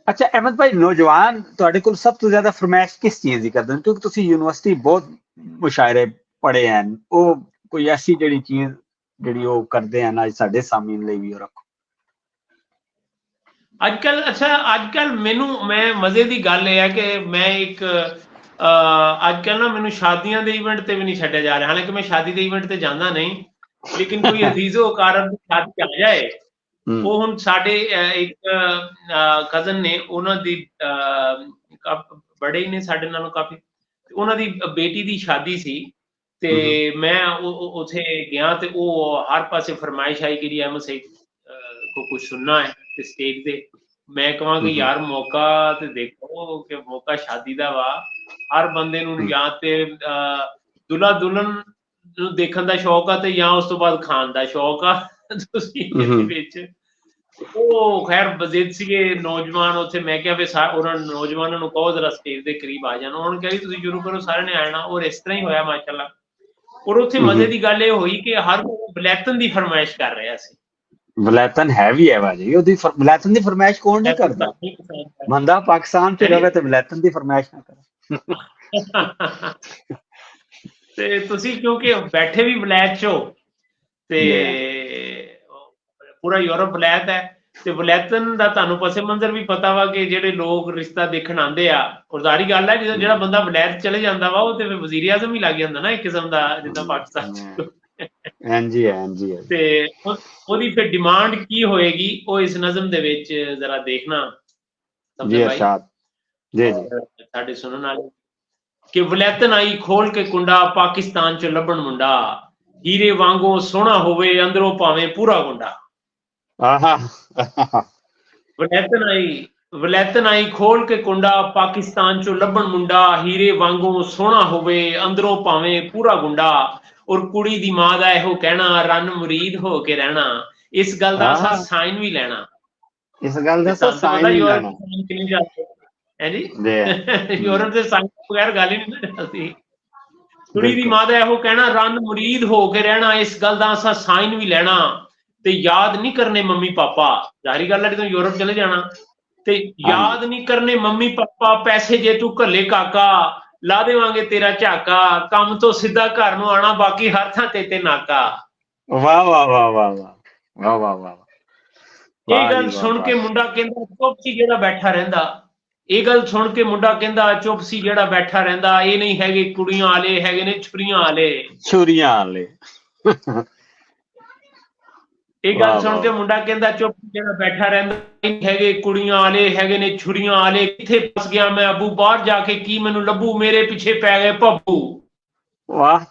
A: ਅੱਛਾ ਅਹਿਮਦ ਭਾਈ, ਨੌਜਵਾਨ ਤੁਹਾਡੇ ਕੋਲ ਸਭ ਤੋਂ ਜ਼ਿਆਦਾ ਫਰਮਾਇਸ਼ ਕਿਸ ਚੀਜ਼ ਦੀ ਕਰਦੇ ਨੇ? ਕਿਉਂਕਿ ਤੁਸੀਂ ਯੂਨੀਵਰਸਿਟੀ ਬਹੁਤ ਮੁਸ਼ਾਇਰੇ पढ़े हैं वो कोई ऐसी ਜਿਹੜੀ ਚੀਜ਼ ਜਿਹੜੀ ਉਹ ਕਰਦੇ ਹਨ ਅੱਜ ਸਾਡੇ ਸਾਮੀਨ ਲਈ ਵੀ ਉਹ ਰੱਖੋ।
B: ਅੱਜਕੱਲ ਅੱਛਾ ਅੱਜਕੱਲ ਮੈਨੂੰ ਮੈਂ ਮਜ਼ੇ ਦੀ ਗੱਲ ਇਹ ਹੈ ਕਿ ਮੈਂ ਇੱਕ ਅੱਜਕੱਲ ਨਾ ਮੈਨੂੰ ਸ਼ਾਦੀਆਂ ਦੇ ਇਵੈਂਟ ਤੇ ਵੀ ਨਹੀਂ ਛੱਡਿਆ ਜਾ ਰਿਹਾ, ਹਾਲਾਂਕਿ ਮੈਂ ਸ਼ਾਦੀ ਦੇ ਇਵੈਂਟ ਤੇ ਜਾਂਦਾ ਨਹੀਂ, ਲੇਕਿਨ ਕੋਈ ਅਜ਼ੀਜ਼ੋ ਕਾਰਨ ਸ਼ਾਦੀ ਆ ਜਾਏ, ਉਹ ਹੁਣ ਸਾਡੇ ਇੱਕ ਕਜ਼ਨ ਨੇ, ਉਹਨਾਂ ਦੀ ਬੜੇ ਹੀ ਨੇ ਸਾਡੇ ਨਾਲੋਂ ਕਾਫੀ, ਉਹਨਾਂ ਦੀ ਬੇਟੀ ਦੀ ਸ਼ਾਦੀ ਸੀ ਤੇ ਮੈਂ ਉੱਥੇ ਗਿਆ ਤੇ ਉਹ ਹਰ ਪਾਸੇ ਫਰਮਾਇਸ਼ ਆਈ ਕਿ ਅਹਿਮਦ ਸਈਦ को कुछ सुनना है ਤੇ ਸਟੇਜ ਤੇ ਮੈਂ ਕਹਾਂ ਕਿ ਯਾਰ ਮੌਕਾ ਤੇ ਦੇਖੋ ਕਿ ਮੌਕਾ ਸ਼ਾਦੀ ਦਾ ਵਾ, ਹਰ ਬੰਦੇ ਨੂੰ ਜਾਂ ਤੇ ਦੁਲਹਾ ਦੁਲਹਨ ਨੂੰ ਦੇਖਣ ਦਾ ਸ਼ੌਕ ਆ ਤੇ ਜਾਂ ਉਸ ਤੋਂ ਬਾਅਦ ਖਾਣ ਦਾ ਸ਼ੌਕ ਆ। ਤੁਸੀਂ ਵਿੱਚ ਉਹ ਖੈਰ ਬਜ਼ਿੱਦ ਸੀਗੇ ਨੌਜਵਾਨ ਉੱਥੇ, ਮੈਂ ਕਿਹਾ ਵੀ ਉਹਨਾਂ ਨੌਜਵਾਨਾਂ ਨੂੰ ਕਹੋ ਜ਼ਰਾ ਸਟੇਜ ਦੇ ਕਰੀਬ ਆ ਜਾਣ, ਉਹਨਾਂ ਨੂੰ ਕਿਹਾ ਤੁਸੀਂ ਸ਼ੁਰੂ ਕਰੋ, ਸਾਰਿਆਂ ਨੇ ਆਣਾ, ਔਰ ਇਸ ਤਰ੍ਹਾਂ ਹੀ ਹੋਇਆ ਮਾਸ਼ਾਅੱਲਾ। ਔਰ ਉੱਥੇ ਮਜ਼ੇ ਦੀ ਗੱਲ ਇਹ ਹੋਈ ਕਿ ਹਰ ਕੋਈ ਵਲੈਤਨ ਦੀ ਫਰਮਾਇਸ਼ ਕਰ ਰਿਹਾ ਸੀ।
A: ਵਲੈਤਨ ਹੈ ਵੀ ਹੈ ਭਾਜੀ, ਉਹਦੀ ਵਲੈਤਨ ਦੀ ਫਰਮਾਇਸ਼ ਕੌਣ ਨਹੀਂ ਕਰਦਾ, ਬੰਦਾ ਪਾਕਿਸਤਾਨ ਚ ਰਵੇ ਤੇ ਵਲੈਤਨ ਦੀ ਫਰਮਾਇਸ਼ ਨਾ ਕਰੇ।
B: ਤੇ ਤੁਸੀਂ ਕਿਉਂਕਿ ਬੈਠੇ ਵੀ ਵਲੈਤ ਚ ਹੋ ਤੇ ਪੂਰਾ ਯੂਰਪ ਵਲੈਤ ਹੈ ਤੇ ਵਲੈਤਨ ਦਾ ਤੁਹਾਨੂੰ ਪਸੇ ਮੰਜ਼ਰ ਵੀ ਪਤਾ ਵਾ ਕਿ ਜਿਹੜੇ ਲੋਕ ਰਿਸ਼ਤਾ ਦੇਖਣ ਆਉਂਦੇ ਆ, ਔਰ ਜ਼ਾਹਰੀ ਗੱਲ ਹੈ ਜਦੋਂ ਜਿਹੜਾ ਬੰਦਾ ਵਲੈਤ ਚਲੇ ਜਾਂਦਾ ਵਾ ਉਹ ਤੇ ਵਜ਼ੀਰ ਆਜ਼ਮ ਹੀ ਲੱਗ ਜਾਂਦਾ ਨਾ ਇੱਕ ਕਿਸਮ ਦਾ, ਜਿੱਦਾਂ ਪਾਕਿਸਤਾਨ ਚ। ਹਾਂਜੀ ਹਾਂਜੀ। ਤੇ ਉਹਦੀ ਫਿਰ ਡਿਮਾਂਡ ਕੀ ਹੋਏਗੀ ਉਹ ਇਸ ਨਜ਼ਮ ਦੇ ਵਿੱਚ ਜ਼ਰਾ ਦੇਖਣਾ
A: ਜੀ ਅਰਸ਼ਾਦ ਜੀ ਜੀ
B: ਸਾਡੇ ਸੁਣਨ ਵਾਲੇ, ਕਿ ਵਲੈਤਨ ਆਈ ਖੋਲ ਕੇ ਕੁੰਡਾ, ਪਾਕਿਸਤਾਨ ਚ ਲੱਭਣ ਮੁੰਡਾ, ਹੀਰੇ ਵਾਂਗੂ ਸੋਹਣਾ ਹੋਵੇ ਅੰਦਰੋਂ ਭਾਵੇਂ ਪੂਰਾ ਗੁੰਡਾ।
A: ਆਹਾ
B: ਵਲੈਤਨ ਆਈ ਖੋਲ ਕੇ ਕੁੰਡਾ, ਪਾਕਿਸਤਾਨ ਚੋਂ ਲੱਭਣ ਮੁੰਡਾ, ਹੀਰੇ ਵਾਂਗੂ ਸੋਹਣਾ ਹੋਵੇ ਅੰਦਰੋਂ ਭਾਵੇਂ ਪੂਰਾ ਗੁੰਡਾ, ਔਰ ਕੁੜੀ ਦੀ ਮਾਂ ਦਾ ਇਹੋ ਕਹਿਣਾ, ਰਨ ਮੁਰੀਦ ਹੋ ਕੇ ਰਹਿਣਾ, ਇਸ ਗੱਲ ਦਾ ਅਸਾਂ ਸਾਈਨ ਵੀ ਲੈਣਾ।
A: ਇਸ ਗੱਲ ਦਾ ਅਸਾਂ ਸਾਈਨ ਵੀ ਲੈਣਾ
B: ਹੈ ਜੀ, ਯੂਰਪ ਦੇ ਸਾਈਨ ਬਗੈਰ ਗੱਲ ਹੀ ਨਹੀਂ ਕਰਦੀ। ਕੁੜੀ ਦੀ ਮਾਂ ਦਾ ਇਹੋ ਕਹਿਣਾ, ਰਨ ਮੁਰੀਦ ਹੋ ਕੇ ਰਹਿਣਾ, ਇਸ ਗੱਲ ਦਾ ਅਸਾਂ ਸਾਈਨ ਵੀ ਲੈਣਾ, ਤੇ ਯਾਦ ਨਹੀਂ ਕਰਨੇ ਮੰਮੀ ਪਾਪਾ। ਜ਼ਾਹਰੀ ਗੱਲ ਹੈ ਜਦੋਂ ਯੂਰਪ ਚਲੇ ਜਾਣਾ ਤੇ ਯਾਦ ਨਹੀਂ ਕਰਨੇ ਮੰਮੀ ਪਾਪਾ, ਪੈਸੇ ਜੇ ਤੂੰ ਘੱਲੇ ਕਾਕਾ, ਲਾ ਦੇਵਾਂਗੇ ਤੇਰਾ ਝਾਕਾ, ਕੰਮ ਤੋਂ ਸਿੱਧਾ ਘਰ ਨੂੰ ਆਣਾ, ਬਾਕੀ ਹਰ ਥਾਂ ਤੇ ਨਾਕਾ।
A: ਵਾਹ ਵਾਹ ਵਾਹ ਵਾਹ ਵਾਹ ਵਾਹ ਵਾਹ।
B: ਇਹ ਗੱਲ ਸੁਣ ਕੇ ਮੁੰਡਾ ਕਹਿੰਦਾ ਚੁੱਪ ਸੀ ਜਿਹੜਾ ਬੈਠਾ ਰਹਿੰਦਾ, ਇਹ ਗੱਲ ਸੁਣ ਕੇ ਮੁੰਡਾ ਕਹਿੰਦਾ ਚੁੱਪ ਸੀ ਜਿਹੜਾ ਬੈਠਾ ਰਹਿੰਦਾ, ਇਹ ਨਹੀਂ ਹੈਗੇ ਕੁੜੀਆਂ ਵਾਲੇ, ਹੈਗੇ ਨੇ ਛੁਰੀਆਂ ਵਾਲੇ। ਛੁਰੀਆਂ ਵਾਲੇ ਇਹ ਗੱਲ ਸੁਣ ਕੇ ਮੁੰਡਾ ਕਹਿੰਦਾ ਚੁੱਪ ਜਿਹੜਾ ਬੈਠਾ ਰਹਿੰਦਾ, ਨਹੀਂ ਹੈਗੇ ਕੁੜੀਆਂ ਵਾਲੇ, ਹੈਗੇ ਨੇ ਛੁਰੀਆਂ ਵਾਲੇ। ਕਿੱਥੇ ਫਸ ਗਿਆ ਮੈਂ ਅੱਬੂ, ਬਾਹਰ ਜਾ ਕੇ ਕੀ ਮੈਨੂੰ ਲੱਭੂ, ਮੇਰੇ ਪਿੱਛੇ ਪੈ ਗਏ ਭੱਬੂ। ਵਾਹ।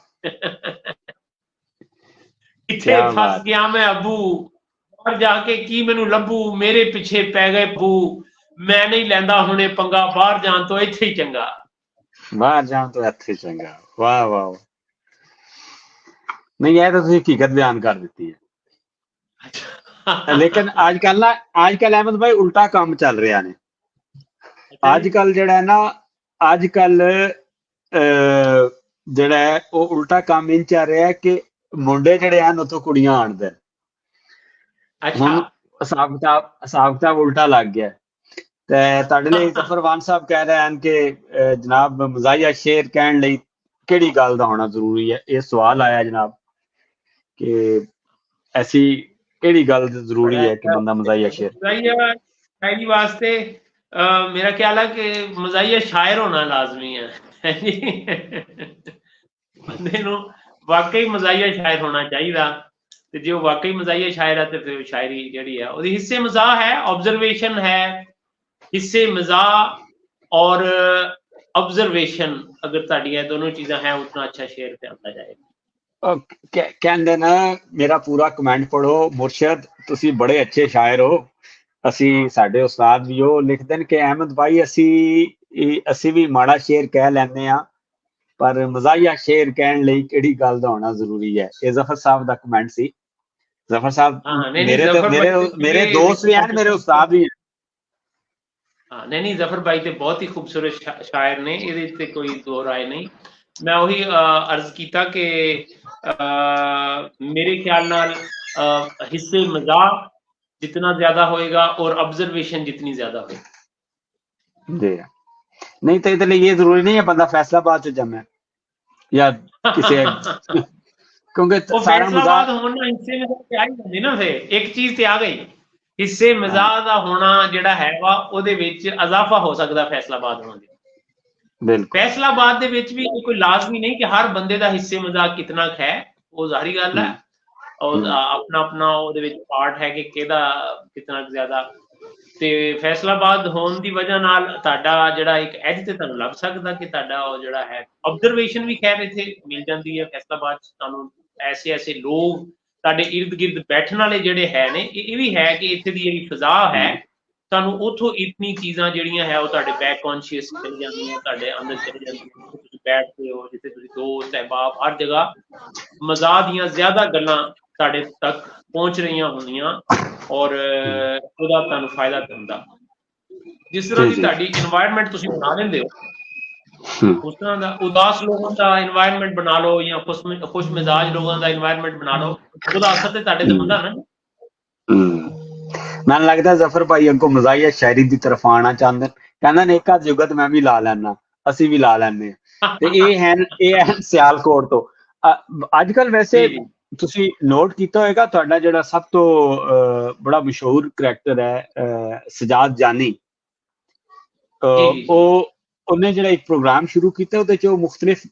B: ਕਿੱਥੇ ਫਸ ਗਿਆ ਮੈਂ ਅੱਬੂ, ਬਾਹਰ ਜਾ ਕੇ ਕੀ ਮੈਨੂੰ ਲੱਭੂ, ਮੇਰੇ ਪਿੱਛੇ ਪੈ ਗਏ ਭੱਬੂ, ਮੈਂ ਨਹੀਂ ਲੈਂਦਾ ਹੁਣੇ ਪੰਗਾ, ਬਾਹਰ ਜਾਣ ਤੋਂ ਇੱਥੇ ਹੀ ਚੰਗਾ। ਬਾਹਰ ਜਾਣ ਤੋਂ ਇੱਥੇ ਚੰਗਾ। ਵਾਹ ਵਾਹ।
A: ਨਹੀਂ ਇਹ ਤਾਂ ਤੁਸੀਂ ਹਕੀਕਤ ਬਿਆਨ ਕਰ ਦਿੱਤੀ ਹੈ। ਲੇਕਿਨ ਅੱਜ ਕੱਲ ਅਹਿਮਦ ਭਾਈ ਉਲਟਾ ਕੰਮ ਚੱਲ ਰਿਹਾ ਨੇ। ਅੱਜ ਕੱਲ ਜਿਹੜਾ ਨਾ ਅੱਜ ਕੱਲ ਜਿਹੜਾ ਹੈ ਉਹ ਉਲਟਾ ਕੰਮ ਇੰਝ ਚੱਲ ਰਿਹਾ ਕਿ ਮੁੰਡੇ ਜਿਹੜੇ ਹਨ ਉੱਥੋਂ ਕੁੜੀਆਂ ਆਣਦੇ। ਹੁਣ ਹਿਸਾਬ ਕਿਤਾਬ ਉਲਟਾ ਲੱਗ ਗਿਆ। ਤੇ ਤੁਹਾਡੇ ਲਈ ਜ਼ਫਰਵਾਨ ਸਾਹਿਬ ਕਹਿ ਰਹੇ ਹਨ ਕਿ ਜਨਾਬ ਮਜ਼ਾਹੀਆ ਸ਼ੇਰ ਕਹਿਣ ਲਈ ਕਿਹੜੀ ਗੱਲ ਦਾ ਹੋਣਾ ਜ਼ਰੂਰੀ ਹੈ। ਇਹ ਸਵਾਲ ਆਇਆ ਜਨਾਬ ਕਿ ਐਸੀ ਕਿਹੜੀ ਗੱਲ ਜ਼ਰੂਰੀ ਹੈ ਕਿ ਬੰਦਾ ਮਜ਼ਾਹੀਆ ਸ਼ੇਰ।
B: ਮਜ਼ਾਹੀਆ ਸ਼ਾਇਰੀ ਵਾਸਤੇ ਮੇਰਾ ਖਿਆਲ ਹੈ ਕਿ ਮਜ਼ਾਹੀਆ ਸ਼ਾਇਰ ਹੋਣਾ ਲਾਜ਼ਮੀ ਹੈ ਜੀ। ਬੰਦੇ ਨੂੰ ਵਾਕਈ ਮਜ਼ਾਹੀਆ ਸ਼ਾਇਰ ਹੋਣਾ ਚਾਹੀਦਾ, ਤੇ ਜੇ ਉਹ ਵਾਕਈ ਮਜ਼ਾਹੀਆ ਸ਼ਾਇਰ ਹੈ ਤੇ ਫਿਰ ਸ਼ਾਇਰੀ ਜਿਹੜੀ ਹੈ ਉਹਦੀ ਹਿੱਸੇ ਮਜ਼ਾਹ ਹੈ, ਆਬਜ਼ਰਵੇਸ਼ਨ ਹੈ। ਹਿੱਸੇ ਮਜ਼ਾਹ ਔਰ ਆਬਜ਼ਰਵੇਸ਼ਨ ਅਗਰ ਤੁਹਾਡੀਆਂ ਦੋਨੋਂ ਚੀਜ਼ਾਂ ਹੈ ਉਤਨਾ ਅੱਛਾ ਸ਼ੇਰ ਤੇ ਆਉਂਦਾ ਜਾਏਗਾ।
A: ਕਹਿੰਦੇ ਨਾ ਮੇਰਾ ਪੂਰਾ ਕਮੈਂਟ ਪੜ੍ਹੋ, ਮੁਰਸ਼ਦ ਤੁਸੀਂ ਬੜੇ ਅੱਛੇ ਸ਼ਾਇਰ ਹੋ। ਅਸੀਂ ਸਾਡੇ ਉਸਤਾਦ ਵੀ ਉਹ ਲਿਖਦੇ ਨੇ ਕਿ ਅਹਿਮਦ ਭਾਈ ਅਸੀਂ ਵੀ ਮਾੜਾ ਸ਼ੇਰ ਕਹਿ ਲੈਂਦੇ ਹਾਂ, ਪਰ ਮਜ਼ਾਹੀਆ ਸ਼ੇਰ ਕਹਿਣ ਲਈ ਕਿਹੜੀ ਗੱਲ ਦਾ ਹੋਣਾ ਜ਼ਰੂਰੀ ਹੈ। ਇਹ ਜ਼ਫਰ ਸਾਹਿਬ ਦਾ ਕਮੈਂਟ ਸੀ। ਜ਼ਫਰ ਸਾਹਿਬ ਮੇਰੇ ਦੋਸਤ ਵੀ ਹਨ, ਮੇਰੇ ਉਸਤਾਦ ਵੀ ਹਨ।
B: ਹਾਂ ਨਹੀਂ ਜ਼ਫਰ ਭਾਈ ਤੇ ਬਹੁਤ ਹੀ ਖੂਬਸੂਰਤ ਸ਼ਾਇਰ ਨੇ, ਇਹਦੇ ਤੇ ਕੋਈ ਦੋ ਰਾਏ ਨਹੀਂ। ਮੈਂ ਉਹੀ ਅਰਜ਼ ਕੀਤਾ ਕਿ ਮੇਰੇ ਖਿਆਲ ਨਾਲ ਹਿੱਸੇ ਮਜ਼ਾਕ जितना ज्यादा होएगा और ऑब्जर्वेशन जितनी ज्यादा होगी।
A: जी नहीं तो इसलिए ये जरूरी नहीं है बंदा फैसलाबाद से जमे। ਜਾਂ ਕਿਸੇ ਕਿਉਂਕਿ
B: ਉਹ
A: ਸਾਰਾ
B: ਫੈਸਲਾਬਾਦ
A: ਮਜ਼ਾਕ
B: ਹੋਣ ਨਾਲ ਹਿੱਸੇ ਮਜ਼ਾਕ ਤੇ ਆ ਹੀ ਜਾਂਦੀ ਨਾ, ਫਿਰ ਇੱਕ ਚੀਜ਼ ਤੇ ਆ ਗਈ, ਹਿੱਸੇ ਮਜ਼ਾਕ ਦਾ ਹੋਣਾ ਜਿਹੜਾ ਹੈ ਵਾ ਉਹਦੇ ਵਿੱਚ ਇਜ਼ਾਫਾ ਹੋ ਸਕਦਾ ਫੈਸਲਾਬਾਦ ਹੋਣ ਦੀ।
A: ਬਿਲਕੁਲ
B: ਫੈਸਲਾਬਾਦ ਦੇ ਵਿੱਚ ਵੀ ਕੋਈ ਲਾਜ਼ਮੀ ਨਹੀਂ ਕਿ ਹਰ ਬੰਦੇ ਦਾ ਹਿੱਸੇ ਮਜ਼ਾਕ ਕਿਤਨਾ ਕੁ ਹੈ, ਉਹ ਜ਼ਾਹਰੀ ਗੱਲ ਹੈ, ਔਰ ਆਪਣਾ ਆਪਣਾ ਉਹਦੇ ਵਿੱਚ ਪਾਰਟ ਹੈ ਕਿ ਕਿਹਦਾ ਕਿਤਨਾ ਕੁ ਜ਼ਿਆਦਾ। ਤੇ ਫੈਸਲਾਬਾਦ ਹੋਣ ਦੀ ਵਜ੍ਹਾ ਨਾਲ ਤੁਹਾਡਾ ਜਿਹੜਾ ਇੱਕ ਐਜ ਤੇ ਤੁਹਾਨੂੰ ਲੱਗ ਸਕਦਾ ਕਿ ਤੁਹਾਡਾ ਉਹ ਜਿਹੜਾ ਹੈ ਆਬਜ਼ਰਵੇਸ਼ਨ ਵੀ ਖੈਰ ਇੱਥੇ ਮਿਲ ਜਾਂਦੀ ਹੈ ਫੈਸਲਾਬਾਦ 'ਚ ਤੁਹਾਨੂੰ, ਐਸੇ ਐਸੇ ਲੋਕ ਤੁਹਾਡੇ ਇਰਦ ਗਿਰਦ ਬੈਠਣ ਵਾਲੇ ਜਿਹੜੇ ਹੈ ਨੇ, ਇਹ ਵੀ ਹੈ ਕਿ ਇੱਥੇ ਦੀ ਜਿਹੜੀ ਫਿਜ਼ਾ ਹੈ ਤੁਹਾਨੂੰ ਉੱਥੋਂ ਇਤਨੀ ਚੀਜ਼ਾਂ ਜਿਹੜੀਆਂ ਹੈ ਉਹ ਤੁਹਾਡੇ ਬੈਕ ਕੌਨਸ਼ੀਅਸ ਚਲੀ ਜਾਂਦੀਆਂ, ਤੁਹਾਡੇ ਅੰਦਰ ਚਲੀ ਜਾਂਦੀਆਂ, ਜਿੱਥੇ ਤੁਸੀਂ ਬੈਠਦੇ ਹੋ, ਜਿੱਥੇ ਤੁਸੀਂ ਦੋਸਤ ਅਹਿਬਾਬ, ਹਰ ਜਗ੍ਹਾ ਮਜ਼ਾਕ ਦੀਆਂ ਜ਼ਿਆਦਾ ਗੱਲਾਂ ਤੁਹਾਡੇ ਤੱਕ ਪਹੁੰਚ ਰਹੀਆਂ ਹੁੰਦੀਆਂ ਔਰ ਉਹਦਾ ਤੁਹਾਨੂੰ ਫਾਇਦਾ ਹੁੰਦਾ। ਜਿਸ ਤਰ੍ਹਾਂ ਦੀ ਤੁਹਾਡੀ ਇਨਵਾਇਰਨਮੈਂਟ ਤੁਸੀਂ ਬਣਾ ਲੈਂਦੇ ਹੋ, ਉਸ ਤਰ੍ਹਾਂ ਦਾ ਉਦਾਸ ਲੋਕਾਂ ਦਾ ਇਨਵਾਇਰਨਮੈਂਟ ਬਣਾ ਲਓ ਜਾਂ ਖੁਸ਼ ਮਿਜ਼ਾਜ ਲੋਕਾਂ ਦਾ ਇਨਵਾਇਰਨਮੈਂਟ ਬਣਾ ਲਓ, ਉਹਦਾ ਅਸਰ ਤੇ ਤੁਹਾਡੇ ਤੇ ਹੁੰਦਾ ਨਾ।
A: ਮੈਨੂੰ ਲੱਗਦਾ ਜ਼ਫਰ ਭਾਈ ਅੱਗੋਂ ਮਜ਼ਾਹੀਆ ਸ਼ਾਇਰੀ ਦੀ ਤਰਫ ਆਉਣਾ ਚਾਹੁੰਦੇ, ਕਹਿੰਦਾ ਨੇ ਇੱਕ ਜੁਗਤ ਮੈਂ ਵੀ ਲਾ ਲੈਣਾ, ਅਸੀਂ ਵੀ ਲਾ ਲੈਂਦੇ ਹਾਂ। ਤੇ ਇਹ ਹੈ ਸਿਆਲਕੋਟ ਤੋਂ। ਅੱਜ ਕੱਲ ਵੈਸੇ ਤੁਸੀਂ ਨੋਟ ਕੀਤਾ ਹੋਏਗਾ ਤੁਹਾਡਾ ਜਿਹੜਾ ਸਭ ਤੋਂ ਬੜਾ ਮਸ਼ਹੂਰ ਕਰੈਕਟਰ ਹੈ ਸਜਾਦ ਜਾਨੀ, ਉਹਨੇ ਜਿਹੜਾ ਇੱਕ ਪ੍ਰੋਗਰਾਮ ਸ਼ੁਰੂ ਕੀਤਾ ਉਹਦੇ ਚ ਉਹ ਮੁਖਤਲਿਫ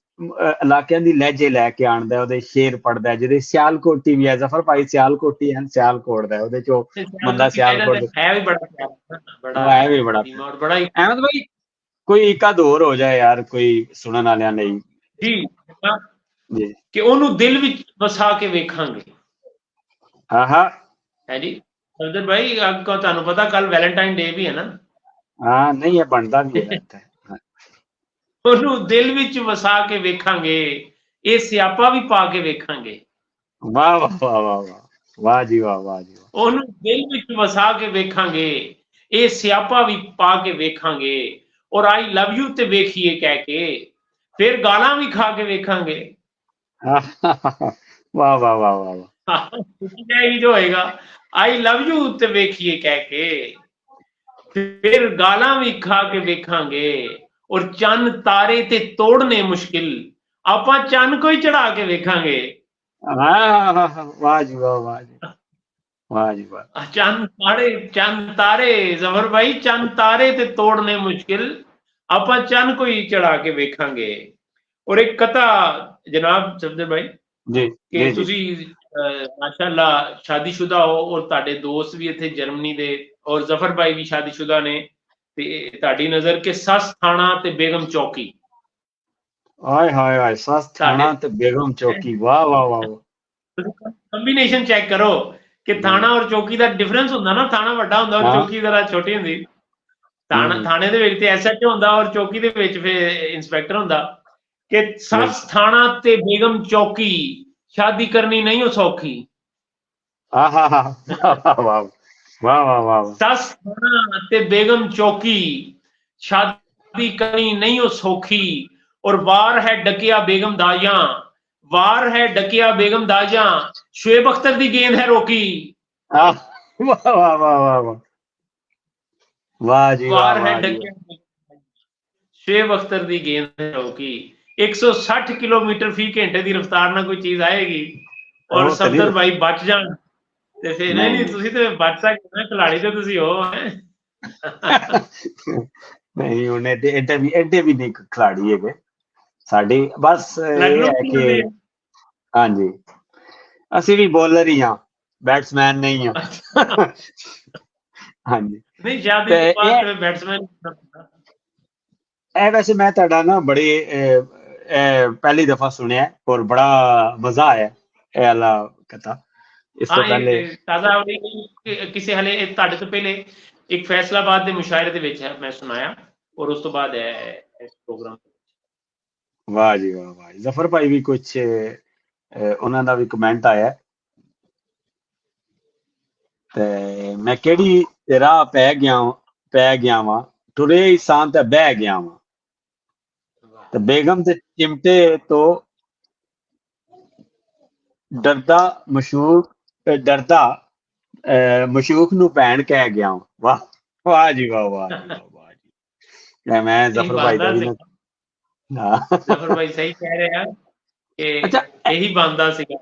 A: ਇਲਾਕਿਆਂ ਦੀ ਲਹਿਜੇ ਲੈ ਕੇ ਆਣਦਾ, ਉਹਦੇ ਸ਼ੇਰ ਪੜਦਾ, ਜਿਹੜੇ ਸਿਆਲਕੋਟੀ ਵੀ ਹੈ, ਜ਼ਫਰ ਭਾਈ ਸਿਆਲਕੋਟੀ ਹੈ, ਸਿਆਲਕੋਟ ਦਾ, ਉਹਦੇ ਚੋਂ ਬੰਦਾ ਸਿਆਲਕੋਟ ਹੈ ਵੀ ਬੜਾ ਅਹਿਮਦ ਭਾਈ ਕੋਈ ਇੱਕ ਆਧ ਹੋਰ ਹੋ ਜਾਏ ਯਾਰ ਕੋਈ ਸੁਣਨ ਵਾਲਿਆਂ ਲਈ
B: ਜੀ ਕਿ ਉਹਨੂੰ ਦਿਲ ਵਿੱਚ ਵਸਾ ਕੇ ਵੇਖਾਂਗੇ। ਹੈ ਜੀ ਸਰਦਰ ਭਾਈ, ਤੁਹਾਨੂੰ ਪਤਾ ਕੱਲ ਵੈਲੈਂਟਾਈਨ ਡੇ ਵੀ ਹੈ ਨਾ।
A: ਹਾਂ ਨਹੀਂ ਇਹ ਬਣਦਾ ਵੀ ਹੈ,
B: ਉਹਨੂੰ ਦਿਲ ਵਿੱਚ ਵਸਾ ਕੇ ਵੇਖਾਂਗੇ, ਇਹ ਸਿਆਪਾ ਵੀ ਪਾ ਕੇ ਵੇਖਾਂਗੇ।
A: ਵਾਹ ਵਾਹ ਵਾਹ ਵਾਹ ਵਾਹ, ਵਾਹ ਜੀ ਵਾਹ, ਵਾਹ ਜੀ ਵਾਹ।
B: ਉਹਨੂੰ ਦਿਲ ਵਿੱਚ ਵਸਾ ਕੇ ਵੇਖਾਂਗੇ, ਇਹ ਸਿਆਪਾ ਵੀ ਪਾ ਕੇ ਵੇਖਾਂਗੇ, ਔਰ ਆਈ ਲਵ ਯੂ ਤੇ ਵੇਖੀਏ ਕਹਿ ਕੇ, ਫਿਰ ਗਾਲਾਂ ਵੀ ਖਾ ਕੇ ਵੇਖਾਂਗੇ।
A: ਵਾਹ ਵਾਹ ਵਾਹ ਵਾਹ,
B: ਇਹੀ ਜੋ ਹੋਏਗਾ, ਆਈ ਲਵ ਯੂ ਤੇ ਵੇਖੀਏ ਕਹਿ ਕੇ, ਫਿਰ ਗਾਲਾਂ ਵੀ ਖਾ ਕੇ ਵੇਖਾਂਗੇ, ਔਰ ਚੰਨ ਤਾਰੇ ਤੇ ਤੋੜਨੇ ਮੁਸ਼ਕਿਲ, ਆਪਾਂ ਚੰਨ ਕੋਈ ਚੜਾ ਕੇ ਵੇਖਾਂਗੇ।
A: ਵਾਹ ਜੀ ਵਾਹ, ਵਾਹ ਜੀ ਵਾਹ ਜੀ ਵਾਹ।
B: ਚੰਨ ਤਾਰੇ ਜ਼ਫਰ ਭਾਈ, ਚੰਨ ਤਾਰੇ ਤੇ ਤੋੜਨੇ ਮੁਸ਼ਕਿਲ, ਆਪਾਂ ਚੰਨ ਕੋਈ ਚੜਾ ਕੇ ਵੇਖਾਂਗੇ। ਔਰ ਇੱਕ ਕਥਾ ਜਨਾਬ ਸਫਦਰ ਭਾਈ
A: ਜੀ
B: ਕਿ ਤੁਸੀਂ ਮਾਸ਼ਾਅੱਲਾ ਸ਼ਾਦੀशुदा ਹੋ ਔਰ ਤੁਹਾਡੇ ਦੋਸਤ ਵੀ ਇੱਥੇ ਜਰਮਨੀ ਦੇ, ਔਰ ਜ਼ਫਰ ਭਾਈ ਵੀ ਸ਼ਾਦੀशुदा ਨੇ, ਤੇ ਤੁਹਾਡੀ ਨਜ਼ਰ ਕਿ ਸੱਸ ਥਾਣਾ ਤੇ ਬੇਗਮ ਚੌਕੀ,
A: ਹਾਏ ਹਾਏ ਹਾਏ, ਸੱਸ ਥਾਣਾ ਤੇ ਬੇਗਮ ਚੌਕੀ, ਵਾਹ ਵਾਹ ਵਾਹ।
B: ਕੰਬੀਨੇਸ਼ਨ ਚੈੱਕ ਕਰੋ ਕਿ ਥਾਣਾ ਔਰ ਚੌਕੀ ਦਾ ਡਿਫਰੈਂਸ ਹੁੰਦਾ ਨਾ, ਥਾਣਾ ਵੱਡਾ ਹੁੰਦਾ ਔਰ ਚੌਕੀ ਜ਼ਰਾ ਛੋਟੀ ਹੁੰਦੀ। ਥਾਣੇ ਦੇ ਵਿੱਚ ਤੇ ਐਸਐਚਓ ਹੁੰਦਾ ਔਰ ਚੌਕੀ ਦੇ ਵਿੱਚ ਫਿਰ ਇੰਸਪੈਕਟਰ ਹੁੰਦਾ। ਕਿ ਸੱਸ ਥਾਣਾ ਤੇ ਬੇਗਮ ਚੌਕੀ, ਸ਼ਾਦੀ ਕਰਨੀ ਨਹੀਂ ਹੋ ਸੌਖੀ। ਸੱਸ ਥਾਣਾ ਤੇ ਬੇਗਮ ਚੌਕੀ, ਸ਼ਾਦੀ ਕਰਨੀ ਨਹੀਂ ਹੋ ਸੌਖੀ, ਔਰ ਵਾਰ ਹੈ ਡਕਿਆ ਬੇਗਮ ਦਾ ਜਾਂ, ਵਾਰ ਹੈ ਡਕਿਆ ਬੇਗਮ ਦਾ ਜਾਂ, ਸ਼ੁਏਬ ਅਖਤਰ ਦੀ ਗੇਂਦ ਹੈ ਰੋਕੀ।
A: ਵਾਹ ਵਾਹ ਵਾਹ ਵਾਹ ਵਾਹ, ਵਾਹ ਜੀ
B: ਵਾਰ ਹੈ ਡਕਿਆ ਸ਼ੁਏਬ ਅਖਤਰ ਦੀ ਗੇਂਦ ਹੈ ਰੋਕੀ। 160 ਕਿਲੋਮੀਟਰ ਫੀ ਘੰਟੇ ਦੀ ਰਫ਼ਤਾਰ ਨਾਲ ਕੋਈ ਚੀਜ਼ ਆਏਗੀ ਔਰ ਸਫਦਰ ਭਾਈ ਬਚ ਜਾਣ ਤੇ ਫਿਰ ਨਹੀਂ ਤੁਸੀਂ ਤੇ ਬਚ ਸਕਦੇ ਨਾ, ਖਿਲਾੜੀ ਤੇ ਤੁਸੀਂ ਹੋ।
A: ਨਹੀਂ ਉਹਨੇ ਐਡੇ ਵੀ ਨਹੀਂ ਖਿਲਾੜੀ ਹੈਗੇ ਸਾਡੀ, ਬਸ ਇਹ ਹੈ ਕਿ ਹਾਂਜੀ ਅਸੀਂ ਵੀ ਬੋਲਰ ਹੀ ਹਾਂ, ਬੈਟਸਮੈਨ ਨਹੀਂ ਹਾਂ। ਹਾਂਜੀ
B: ਨਹੀਂ ਜ਼ਿਆਦਾ ਬੈਟਸਮੈਨ।
A: ਇਹ ਵੈਸੇ ਮੈਂ ਤੁਹਾਡਾ ਨਾ ਬੜੀ ਪਹਿਲੀ ਦਫਾ ਸੁਣਿਆ ਔਰ ਬੜਾ ਮਜ਼ਾ ਆਇਆ ਇਹ ਵਾਲਾ ਕਥਾ। ਇਸ ਤੋਂ ਪਹਿਲੇ
B: ਤਾਜ਼ਾ ਕਿਸੇ ਹਲੇ ਤੁਹਾਡੇ ਤੋਂ ਪਹਿਲੇ ਇੱਕ ਫੈਸਲਾਬਾਦ ਦੇ ਮੁਸ਼ਾਇਰੇ ਦੇ ਵਿੱਚ ਮੈਂ ਸੁਣਾਇਆ ਔਰ ਉਸ ਤੋਂ ਬਾਅਦ ਇਸ ਪ੍ਰੋਗਰਾਮ।
A: ਵਾਹ ਜੀ ਵਾਹ, ਵਾਹ ਜੀ। ਜ਼ਫਰ ਭਾਈ ਵੀ ਕੁਛ ਉਹਨਾਂ ਦਾ ਵੀ ਕਮੈਂਟ ਆਇਆ ਤੇ ਮੈਂ ਕਿਹੜੀ ਰਾਹ ਪੈ ਗਿਆ ਵਾਂ, ਟੁਰੇ ਹੀ ਸਾਂ ਤੇ ਬਹਿ ਗਿਆ ਵਾਂ, ਤੇ ਬੇਗਮ ਤੇ ਚਿਮਟੇ ਤੋਂ ਡਰਦਾ ਮਸ਼ੂਕ ਨੂੰ ਭੈਣ ਕਹਿ ਗਿਆ। ਵਾਹ ਵਾਹ ਜੀ ਵਾਹ, ਵਾਹ ਜੀ ਵਾਹ, ਵਾਹ ਜੀ। ਮੈਂ ਜ਼ਫਰ ਭਾਈ ਦਾ
B: ਜ਼ਫਰ ਭਾਈ ਸਹੀ ਕਹਿ ਰਹੇ ਆ
A: ਅੱਛਾ
B: ਇਹੀ ਬਣਦਾ ਸੀਗਾ।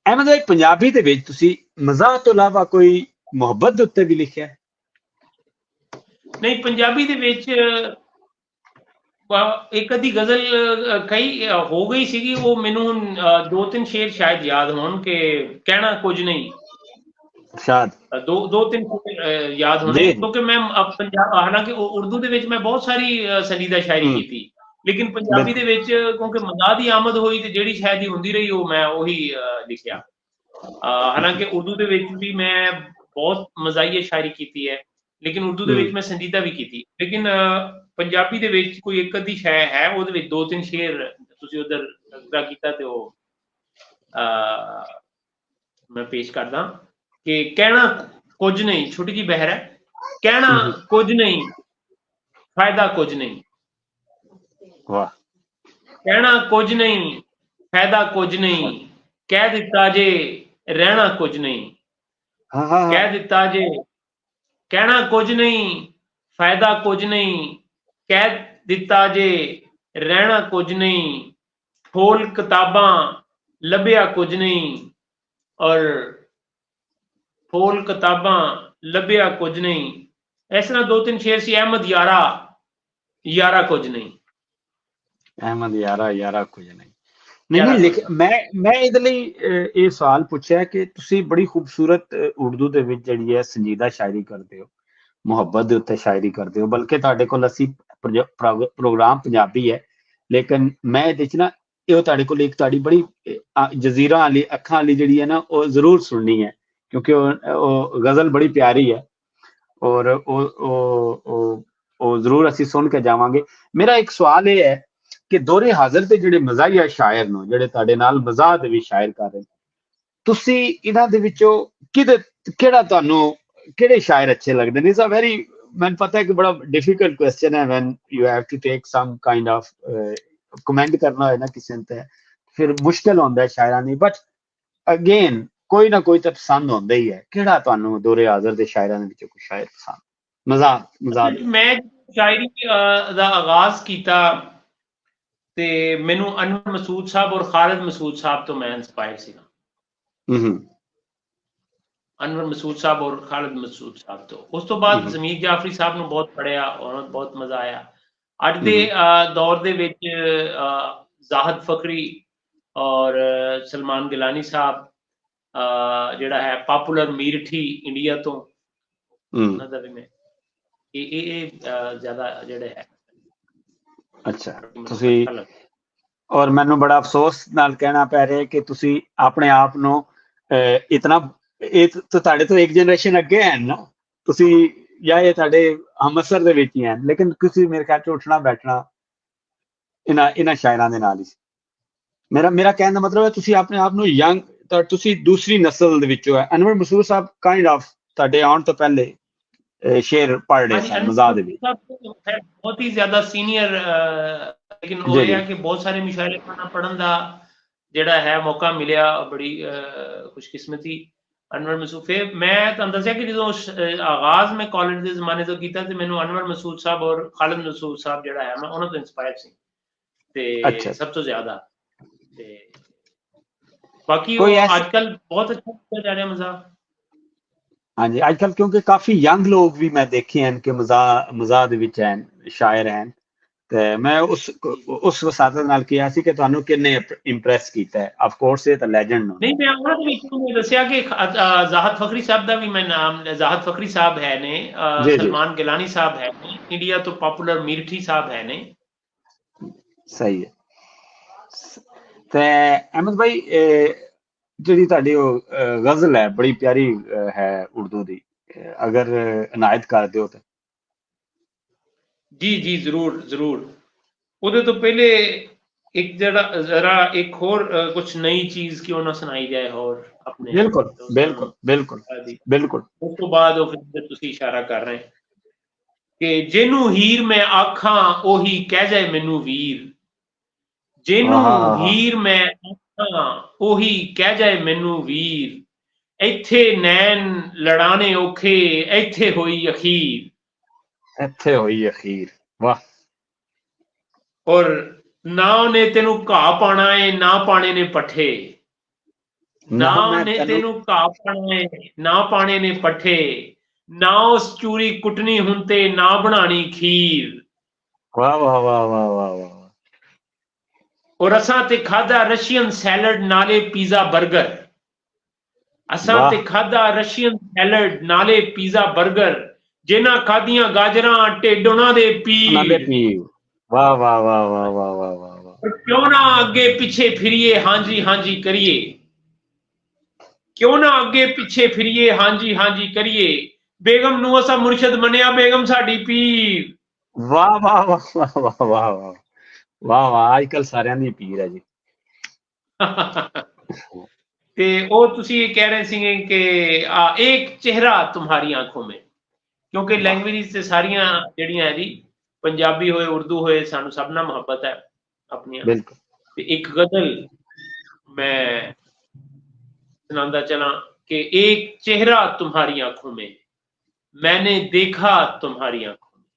A: ਅਹਿਮਦ ਭਾਈ, ਪੰਜਾਬੀ ਦੇ ਵਿੱਚ ਤੁਸੀਂ ਮਜ਼ਾਹ ਤੋਂ ਇਲਾਵਾ ਕੋਈ ਮੁਹੱਬਤ ਦੇ ਉੱਤੇ ਵੀ ਲਿਖਿਆ?
B: ਨਹੀਂ, ਪੰਜਾਬੀ ਦੇ ਵਿੱਚ ਇੱਕ ਅੱਧੀ ਗਜ਼ਲ ਕਈ ਹੋ ਗਈ ਸੀਗੀ, ਉਹ ਮੈਨੂੰ ਹੁਣ 2-3 ਸ਼ੇਰ ਸ਼ਾਇਦ ਯਾਦ ਹੋਣ, ਕਿ ਕਹਿਣਾ ਕੁਝ ਨਹੀਂ,
A: ਸ਼ਾਇਦ
B: ਦੋ ਤਿੰਨ ਯਾਦ ਹੋਣੇ,
A: ਜੀ
B: ਕਿਉਂਕਿ ਮੈਂ ਪੰਜਾਬ, ਹਾਲਾਂਕਿ ਉਰਦੂ ਦੇ ਵਿੱਚ ਮੈਂ ਬਹੁਤ ਸਾਰੀ ਸੰਜੀਦਾ ਸ਼ਾਇਰੀ ਕੀਤੀ, ਲੇਕਿਨ ਪੰਜਾਬੀ ਦੇ ਵਿੱਚ ਕਿਉਂਕਿ ਮਜ਼ਾਹ ਦੀ ਆਮਦ ਹੋਈ ਤੇ ਜਿਹੜੀ ਸ਼ਾਇਰੀ ਹੁੰਦੀ ਰਹੀ ਉਹ ਮੈਂ ਉਹੀ ਲਿਖਿਆ। ਹਾਲਾਂਕਿ ਉਰਦੂ ਦੇ ਵਿੱਚ ਵੀ ਮੈਂ ਬਹੁਤ ਮਜ਼ਾਹੀਆ ਸ਼ਾਇਰੀ ਕੀਤੀ ਹੈ, ਲੇਕਿਨ ਉਰਦੂ ਦੇ ਵਿੱਚ ਮੈਂ ਸੰਜੀਦਾ ਵੀ ਕੀਤੀ, ਲੇਕਿਨ ਪੰਜਾਬੀ ਦੇ ਵਿੱਚ ਕੋਈ ਇੱਕ ਅੱਧੀ ਸ਼ੈ ਹੈ, ਉਹਦੇ ਵਿੱਚ 2-3 ਸ਼ੇਰ ਤੁਸੀਂ ਉਧਰ ਤਜ਼ਕਰਾ ਕੀਤਾ ਤੇ ਉਹ ਮੈਂ ਪੇਸ਼ ਕਰਦਾ ਕਿ ਕਹਿਣਾ ਕੁਝ ਨਹੀਂ, ਛੋਟੀ ਜਿਹੀ ਬਹਿਰ ਹੈ, ਕਹਿਣਾ ਕੁਝ ਨਹੀਂ, ਫਾਇਦਾ ਕੁਝ ਨਹੀਂ,
A: ਵਾਹ,
B: ਕਹਿਣਾ ਕੁਝ ਨਹੀਂ, ਫਾਇਦਾ ਕੁਝ ਨਹੀਂ, ਕਹਿ ਦਿੱਤਾ ਜੇ ਰਹਿਣਾ ਕੁਝ ਨਹੀਂ, ਕਹਿ ਦਿੱਤਾ ਜੇ, ਕਹਿਣਾ ਕੁਝ ਨਹੀਂ, ਫਾਇਦਾ ਕੁਝ ਨਹੀਂ, ਕਹਿ ਦਿੱਤਾ ਜੇ ਰਹਿਣਾ ਕੁਝ ਨਹੀਂ, ਫੋਲ ਕਿਤਾਬਾਂ ਲੱਭਿਆ ਕੁਝ ਨਹੀਂ, ਔਰ ਫੋਲ ਕਿਤਾਬਾਂ ਲੱਭਿਆ ਕੁਝ ਨਹੀਂ, ਇਸ ਤਰ੍ਹਾਂ 2-3 ਸ਼ੇਰ ਸੀ। ਅਹਿਮਦ ਯਾਰਾ, ਯਾਰਾ ਕੁਝ ਨਹੀਂ,
A: ਅਹਿਮਦ ਯਾਰਾ, ਯਾਰਾ ਕੁਝ ਨਹੀਂ। ਨਹੀਂ ਲਿਖ, ਮੈਂ ਇਹਦੇ ਲਈ ਇਹ ਸਵਾਲ ਪੁੱਛਿਆ ਕਿ ਤੁਸੀਂ ਬੜੀ ਖੂਬਸੂਰਤ ਉਰਦੂ ਦੇ ਵਿੱਚ ਜਿਹੜੀ ਹੈ ਸੰਜੀਦਾ ਸ਼ਾਇਰੀ ਕਰਦੇ ਹੋ, ਮੁਹੱਬਤ ਦੇ ਉੱਤੇ ਸ਼ਾਇਰੀ ਕਰਦੇ ਹੋ, ਬਲਕਿ ਤੁਹਾਡੇ ਕੋਲ ਅਸੀਂ ਪ੍ਰੋਗਰਾਮ ਪੰਜਾਬੀ ਹੈ, ਲੇਕਿਨ ਮੈਂ ਇਹਦੇ ਚ ਨਾ ਇਹ ਤੁਹਾਡੇ ਕੋਲ ਇੱਕ ਤੁਹਾਡੀ ਬੜੀ ਜਜ਼ੀਰਾ ਵਾਲੀ ਅੱਖਾਂ ਵਾਲੀ ਜਿਹੜੀ ਹੈ ਨਾ ਉਹ ਜ਼ਰੂਰ ਸੁਣਨੀ ਹੈ, ਕਿਉਂਕਿ ਉਹ ਗਜ਼ਲ ਬੜੀ ਪਿਆਰੀ ਹੈ, ਔਰ ਉਹ ਜ਼ਰੂਰ ਅਸੀਂ ਸੁਣ ਕੇ ਜਾਵਾਂਗੇ। ਮੇਰਾ ਇੱਕ ਸਵਾਲ ਇਹ ਹੈ ਕਿ ਦੋਰੇ ਹਾਜ਼ਰ ਦੇ ਜਿਹੜੇ ਮਜ਼ਾਹੀਆ ਸ਼ਾਇਰ ਨੂੰ, ਜਿਹੜੇ ਤੁਹਾਡੇ ਨਾਲ ਮਜ਼ਾਹ ਦੇ ਵੀ ਸ਼ਾਇਰ ਕਰ ਰਹੇ, ਤੁਸੀਂ ਇਹਨਾਂ ਦੇ ਵਿੱਚੋਂ ਕਿਹੜਾ ਤੁਹਾਨੂੰ ਕਿਹੜੇ ਸ਼ਾਇਰ ਅੱਛੇ ਲੱਗਦੇ ਨੇ? ਇਟਸ ਅ ਵੈਰੀ, ਮੈਨੂੰ ਪਤਾ ਹੈ ਕਿ ਬੜਾ ਡਿਫਿਕਲਟ ਕੁਐਸਚਨ ਹੈ when you have to take some kind of comment ਕਰਨਾ ਹੋਏ ਨਾ ਕਿਸੇ ਤੇ, ਫਿਰ ਮੁਸ਼ਕਿਲ ਹੁੰਦਾ ਹੈ ਸ਼ਾਇਰਾਂ ਦੀ, ਬਟ ਅਗੇਨ ਕੋਈ ਨਾ ਕੋਈ ਤਾਂ ਪਸੰਦ ਹੁੰਦਾ ਹੀ ਹੈ। ਕਿਹੜਾ ਤੁਹਾਨੂੰ ਦੋਰੇ ਹਾਜ਼ਰ ਦੇ ਸ਼ਾਇਰਾਂ ਦੇ ਵਿੱਚੋਂ ਕੋਈ ਸ਼ਾਇਰ ਪਸੰਦ? ਮਜ਼ਾਹ
B: ਮੈਂ ਸ਼ਾਇਰੀ ਦਾ ਆਗਾਜ਼ ਕੀਤਾ ਤੇ ਮੈਨੂੰ ਅਨਵਰ ਮਸੂਦ ਸਾਹਿਬ ਔਰ ਖਾਲਿਦ ਮਸੂਦ ਸਾਹਿਬ ਤੋਂ ਮੈਂ ਇੰਸਪਾਇਰ ਸੀਗਾ। ਅਨਵਰ ਮਸੂਦ ਸਾਹਿਬ ਔਰ ਖਾਲਿਦ ਮਸੂਦ ਸਾਹਿਬ ਤੋਂ। ਉਸ ਤੋਂ ਬਾਅਦ ਜ਼ਮੀਰ ਜਾਫਰੀ ਸਾਹਿਬ ਨੂੰ ਬਹੁਤ ਪੜ੍ਹਿਆ ਔਰ ਬਹੁਤ ਮਜ਼ਾ ਆਇਆ। ਅੱਜ ਦੇ ਦੌਰ ਦੇ ਵਿੱਚ ਜ਼ਾਹਦ ਫਕਰੀ ਔਰ ਸਲਮਾਨ ਗਿਲਾਨੀ ਸਾਹਿਬ ਜਿਹੜਾ ਹੈ ਪਾਪੂਲਰ ਮੀਰਠੀ ਇੰਡੀਆ ਤੋਂ, ਉਹਨਾਂ ਦਾ ਵੀ ਮੈਂ ਇਹ ਜ਼ਿਆਦਾ ਜਿਹੜੇ ਹੈ। ਅੱਛਾ,
A: ਤੁਸੀਂ, ਔਰ ਮੈਨੂੰ ਬੜਾ ਅਫਸੋਸ ਨਾਲ ਕਹਿਣਾ ਪੈ ਰਿਹਾ ਕਿ ਤੁਸੀਂ ਆਪਣੇ ਆਪ ਨੂੰ ਇਤਨਾ, ਇਹ ਤੁਹਾਡੇ ਤੋਂ ਇੱਕ ਜਨਰੇਸ਼ਨ ਅੱਗੇ ਹੈ ਨਾ ਤੁਸੀਂ, ਜਾਂ ਇਹ ਤੁਹਾਡੇ ਹਮਅਸਰ ਦੇ ਵਿੱਚ ਹੀ ਹਨ, ਲੇਕਿਨ ਤੁਸੀਂ ਮੇਰੇ ਖਿਆਲ ਚ ਉੱਠਣਾ ਬੈਠਣਾ ਇਹਨਾਂ ਸ਼ਾਇਰਾਂ ਦੇ ਨਾਲ ਹੀ। ਮੇਰਾ ਕਹਿਣ ਦਾ ਮਤਲਬ ਹੈ ਤੁਸੀਂ ਆਪਣੇ ਆਪ ਨੂੰ ਯੰਗ, ਤੁਸੀਂ ਦੂਸਰੀ ਨਸਲ ਦੇ ਵਿੱਚੋਂ ਹੈ। ਅਨਵਰ ਮਸੂਦ ਸਾਹਿਬ ਕਾਈਂਡ ਆਫ ਤੁਹਾਡੇ ਆਉਣ ਤੋਂ ਪਹਿਲੇ ਸ਼ੇਰ ਪੜ੍ਹ ਰਹੇ ਸਨ ਮਜ਼ਾਹ ਦੇ ਵਿੱਚ,
B: ਬਹੁਤ ਹੀ ਜ਼ਿਆਦਾ ਸੀਨੀਅਰ, ਲੇਕਿਨ ਉਹ ਇਹ ਹੈ ਕਿ ਬਹੁਤ ਸਾਰੇ ਮੁਸ਼ਾਇਰੇ ਪੜ੍ਹਨ ਦਾ ਜਿਹੜਾ ਹੈ ਮੌਕਾ ਮਿਲਿਆ, ਬੜੀ ਖੁਸ਼ਕਿਸਮਤੀ। ਅਨਵਰ ਮਸੂਦ, ਫਿਰ ਮੈਂ ਤੁਹਾਨੂੰ ਦੱਸਿਆ ਕਿ ਜਦੋਂ ਆਗਾਜ਼ ਮੈਂ ਕਾਲਜ ਦੇ ਜ਼ਮਾਨੇ ਤੋਂ ਕੀਤਾ ਤੇ ਮੈਨੂੰ ਅਨਵਰ ਮਸੂਦ ਸਾਹਿਬ ਔਰ ਖਾਲਿਦ ਮਸੂਦ ਸਾਹਿਬ ਜਿਹੜਾ ਹੈ ਮੈਂ ਉਹਨਾਂ ਤੋਂ ਇੰਸਪਾਇਰ ਸੀ ਤੇ ਸਭ ਤੋਂ ਜ਼ਿਆਦਾ। ਤੇ ਬਾਕੀ ਅੱਜ ਕੱਲ ਬਹੁਤ ਅੱਛਾ ਜਾ ਰਿਹਾ ਮਜ਼ਾਕ।
A: ਹਾਂਜੀ, ਅੱਜ ਕੱਲ ਕਿਉਂਕਿ ਕਾਫੀ ਯੰਗ ਲੋਕ ਵੀ ਮੈਂ ਦੇਖੇ ਹਨ ਕਿ ਮਜ਼ਾਹ ਦੇ ਵਿੱਚ ਹਨ, ਸ਼ਾਇਰ ਹਨ, ਤੇ ਮੈਂ ਉਸ ਵਸਾਤਤ ਨਾਲ ਕਿਹਾ ਸੀ ਕਿ ਤੁਹਾਨੂੰ ਕਿੰਨੇ ਇੰਪ੍ਰੈਸ ਕੀਤਾ ਹੈ। ਆਫ ਕੋਰਸ ਇਹ ਤਾਂ ਲੈਜੈਂਡ ਨੂੰ
B: ਨਹੀਂ, ਮੈਂ ਉਹਨਾਂ ਦੇ ਵਿੱਚ ਦੱਸਿਆ ਕਿ ਜ਼ਾਹਦ ਫਕਰੀ ਸਾਹਿਬ ਦਾ ਵੀ ਮੈਂ ਨਾਮ, ਜ਼ਾਹਦ ਫਕਰੀ ਸਾਹਿਬ ਹੈ ਨੇ, ਸਲਮਾਨ ਗਿਲਾਨੀ ਸਾਹਿਬ ਹੈ ਨੇ, ਇੰਡੀਆ ਤੋਂ ਪਾਪੂਲਰ ਮੀਰਠੀ ਸਾਹਿਬ ਹੈ ਨੇ।
A: ਸਹੀ ਹੈ। ਤੇ ਅਹਿਮਦ ਭਾਈ, ਜਿਹੜੀ ਤੁਹਾਡੀ ਉਹ ਗਜ਼ਲ ਹੈ ਬੜੀ ਪਿਆਰੀ ਹੈ ਉਰਦੂ ਦੀ, ਅਗਰ ਇਨਾਇਤ ਕਰ ਦਿਓ ਤਾਂ।
B: ਜੀ ਜ਼ਰੂਰ ਜ਼ਰੂਰ। ਉਹਦੇ ਤੋਂ ਪਹਿਲੇ ਇੱਕ ਜਿਹੜਾ ਜ਼ਰਾ ਇੱਕ ਹੋਰ ਕੁਛ ਨਈ ਚੀਜ਼ ਕਿਉਂ ਨਾ ਸੁਣਾਈ ਜਾਏ ਹੋਰ ਆਪਣੇ।
A: ਬਿਲਕੁਲ ਬਿਲਕੁਲ ਬਿਲਕੁਲ ਬਿਲਕੁਲ।
B: ਉਸ ਤੋਂ ਬਾਅਦ ਉਹ ਫਿਰ ਤੁਸੀਂ ਇਸ਼ਾਰਾ ਕਰ ਰਹੇ ਕਿ ਜਿਹਨੂੰ ਹੀਰ ਮੈਂ ਆਖਾਂ ਉਹੀ ਕਹਿ ਜਾਏ ਮੈਨੂੰ ਵੀਰ, ਜਿਹਨੂੰ ਹੀਰ ਮੈਂ ਆਖਾਂ ਉਹੀ ਕਹਿ ਜਾਏ ਮੈਨੂੰ ਵੀਰ, ਇੱਥੇ ਨੈਣ ਲੜਾਣੇ ਔਖੇ ਇੱਥੇ ਹੋਈ ਅਖੀਰ,
A: ਇੱਥੇ ਹੋਈ ਅਖੀਰ। ਵਾਹ।
B: ਔਰ ਨਾ ਉਹਨੇ ਤੈਨੂੰ ਘਾਹ ਪਾਣਾ ਏ, ਨਾ ਪਾਣੇ ਨੇ ਪੱਠੇ। ਨਾ
A: ਨਾ ਮੈਂ
B: ਉਹਨੇ
A: ਤੈਨੂੰ
B: ਤੈਨੂੰ ਘਾਹ ਪਾਣਾ ਏ, ਨਾ ਪਾਣੇ ਨੇ ਪੱਠੇ। ਨਾ ਉਸ ਚੂਰੀ ਕੁੱਟਣੀ ਹੁਣ ਤੇ ਨਾ ਬਣਾਣੀ ਖੀਰ।
A: ਵਾਹ ਵਾਹ ਵਾਹ ਵਾਹ ਵਾਹ ਵਾਹ।
B: ਔਰ ਅਸਾਂ ਤੇ ਖਾਦਾ ਰਸ਼ੀਅਨ ਸੈਲਡ ਨਾਲੇ ਪੀਜ਼ਾ 버ਗਰ। ਅਸਾਂ ਤੇ
A: ਵਾਹ
B: ਖਾਦਾ ਰਸ਼ੀਅਨ ਸੈਲਡ ਨਾਲੇ ਪੀਜ਼ਾ 버ਗਰ। ਜਿਨ੍ਹਾਂ ਖਾਦੀਆਂ ਗਾਜਰਾਂ ਢਿੱਡ ਉਹਨਾਂ ਦੇ
A: ਉਹਨਾਂ ਦੇ
B: ਪੀੜ।
A: ਪੀ। ਵਾਹ ਵਾਹ ਵਾਹ ਵਾਹ ਵਾਹ ਵਾਹ ਵਾਹ ਵਾਹ।
B: ਪਰ ਕਿਉਂ ਨਾ ਅੱਗੇ ਪਿੱਛੇ ਫਿਰੀਏ ਹਾਂਜੀ ਹਾਂਜੀ ਕਰੀਏ। ਕਿਉਂ ਨਾ ਅੱਗੇ ਪਿੱਛੇ ਫਿਰੀਏ ਹਾਂਜੀ ਹਾਂਜੀ ਕਰੀਏ। ਬੇਗਮ ਨੂੰ ਅਸਾਂ ਮੁਰਸ਼ਦ ਮੰਨਿਆ, ਬੇਗਮ ਸਾਡੀ ਪੀਰ।
A: ਵਾਹ ਵਾਹ ਵਾਹ ਵਾਹ ਵਾਹ ਵਾਹ ਵਾਹ ਵਾਹ ਵਾਹ। ਅੱਜ ਕੱਲ ਸਾਰਿਆਂ ਦੀ ਪੀਰ ਹੈ ਜੀ।
B: ਤੇ ਉਹ ਤੁਸੀਂ ਇਹ ਕਹਿ ਰਹੇ ਸੀਗੇ ਕਿ ਇੱਕ ਚਿਹਰਾ तुम्हारी आंखों में, ਕਿਉਂਕਿ
A: ਵਾਹ
B: ਲੈਂਗੁਏਜ ਤੇ ਸਾਰੀਆਂ ਜਿਹੜੀਆਂ ਹੈ ਜੀ, ਪੰਜਾਬੀ ਹੋਏ ਉਰਦੂ ਹੋਏ, ਸਾਨੂੰ ਸਭ ਨਾਲ ਮੁਹੱਬਤ ਹੈ ਆਪਣੀਆਂ।
A: ਬਿਲਕੁਲ।
B: ਤੇ ਇੱਕ ਗਜ਼ਲ ਮੈਂ सुनाता चला कि एक चेहरा तुम्हारी आंखों में, मैंने देखा तुम्हारी आंखों में।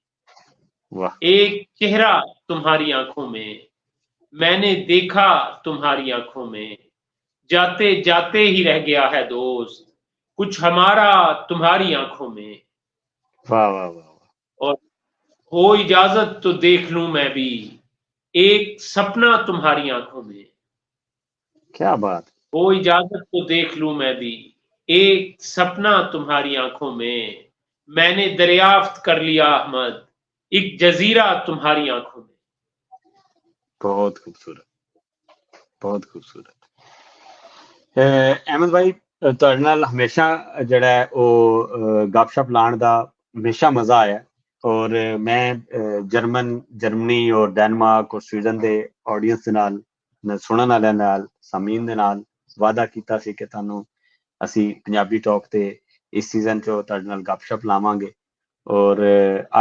A: वाह
B: एक चेहरा तुम्हारी आंखों में, मैंने देखा तुम्हारी आंखों में। जाते जाते ही रह गया है दोस्त, कुछ हमारा तुम्हारी आंखों में।
A: वाह वाह वाह।
B: और हो इजाजत तो देख लूं मैं भी, एक सपना तुम्हारी आंखों में।
A: क्या बात।
B: हो इजाजत तो देख लूं मैं भी, एक सपना तुम्हारी आंखों में। मैंने दरियाफ्त कर लिया अहमद, एक जजीरा तुम्हारी आंखों में।
A: बहुत खूबसूरत, बहुत खूबसूरत। ਅਹਿਮਦ ਭਾਈ, ਤੁਹਾਡੇ ਨਾਲ ਹਮੇਸ਼ਾ ਜਿਹੜਾ ਹੈ ਉਹ ਗੱਪਸ਼ਪ ਲਾਉਣ ਦਾ ਹਮੇਸ਼ਾ ਮਜ਼ਾ ਆਇਆ। ਔਰ ਮੈਂ ਜਰਮਨੀ ਔਰ ਡੈਨਮਾਰਕ ਔਰ ਸਵੀਡਨ ਦੇ ਆਡੀਅנס ਦੇ ਨਾਲ, ਸੁਣਨ ਵਾਲਿਆਂ ਨਾਲ, ਸਾਮੀਨ ਦੇ ਨਾਲ ਵਾਅਦਾ ਕੀਤਾ ਸੀ ਕਿ ਤੁਹਾਨੂੰ ਅਸੀਂ ਪੰਜਾਬੀ ਟਾਕ ਤੇ ਇਸ ਸੀਜ਼ਨ 'ਚ ਤੁਹਾਡੇ ਨਾਲ ਗੱਪਸ਼ਪ ਲਾਵਾਂਗੇ। ਔਰ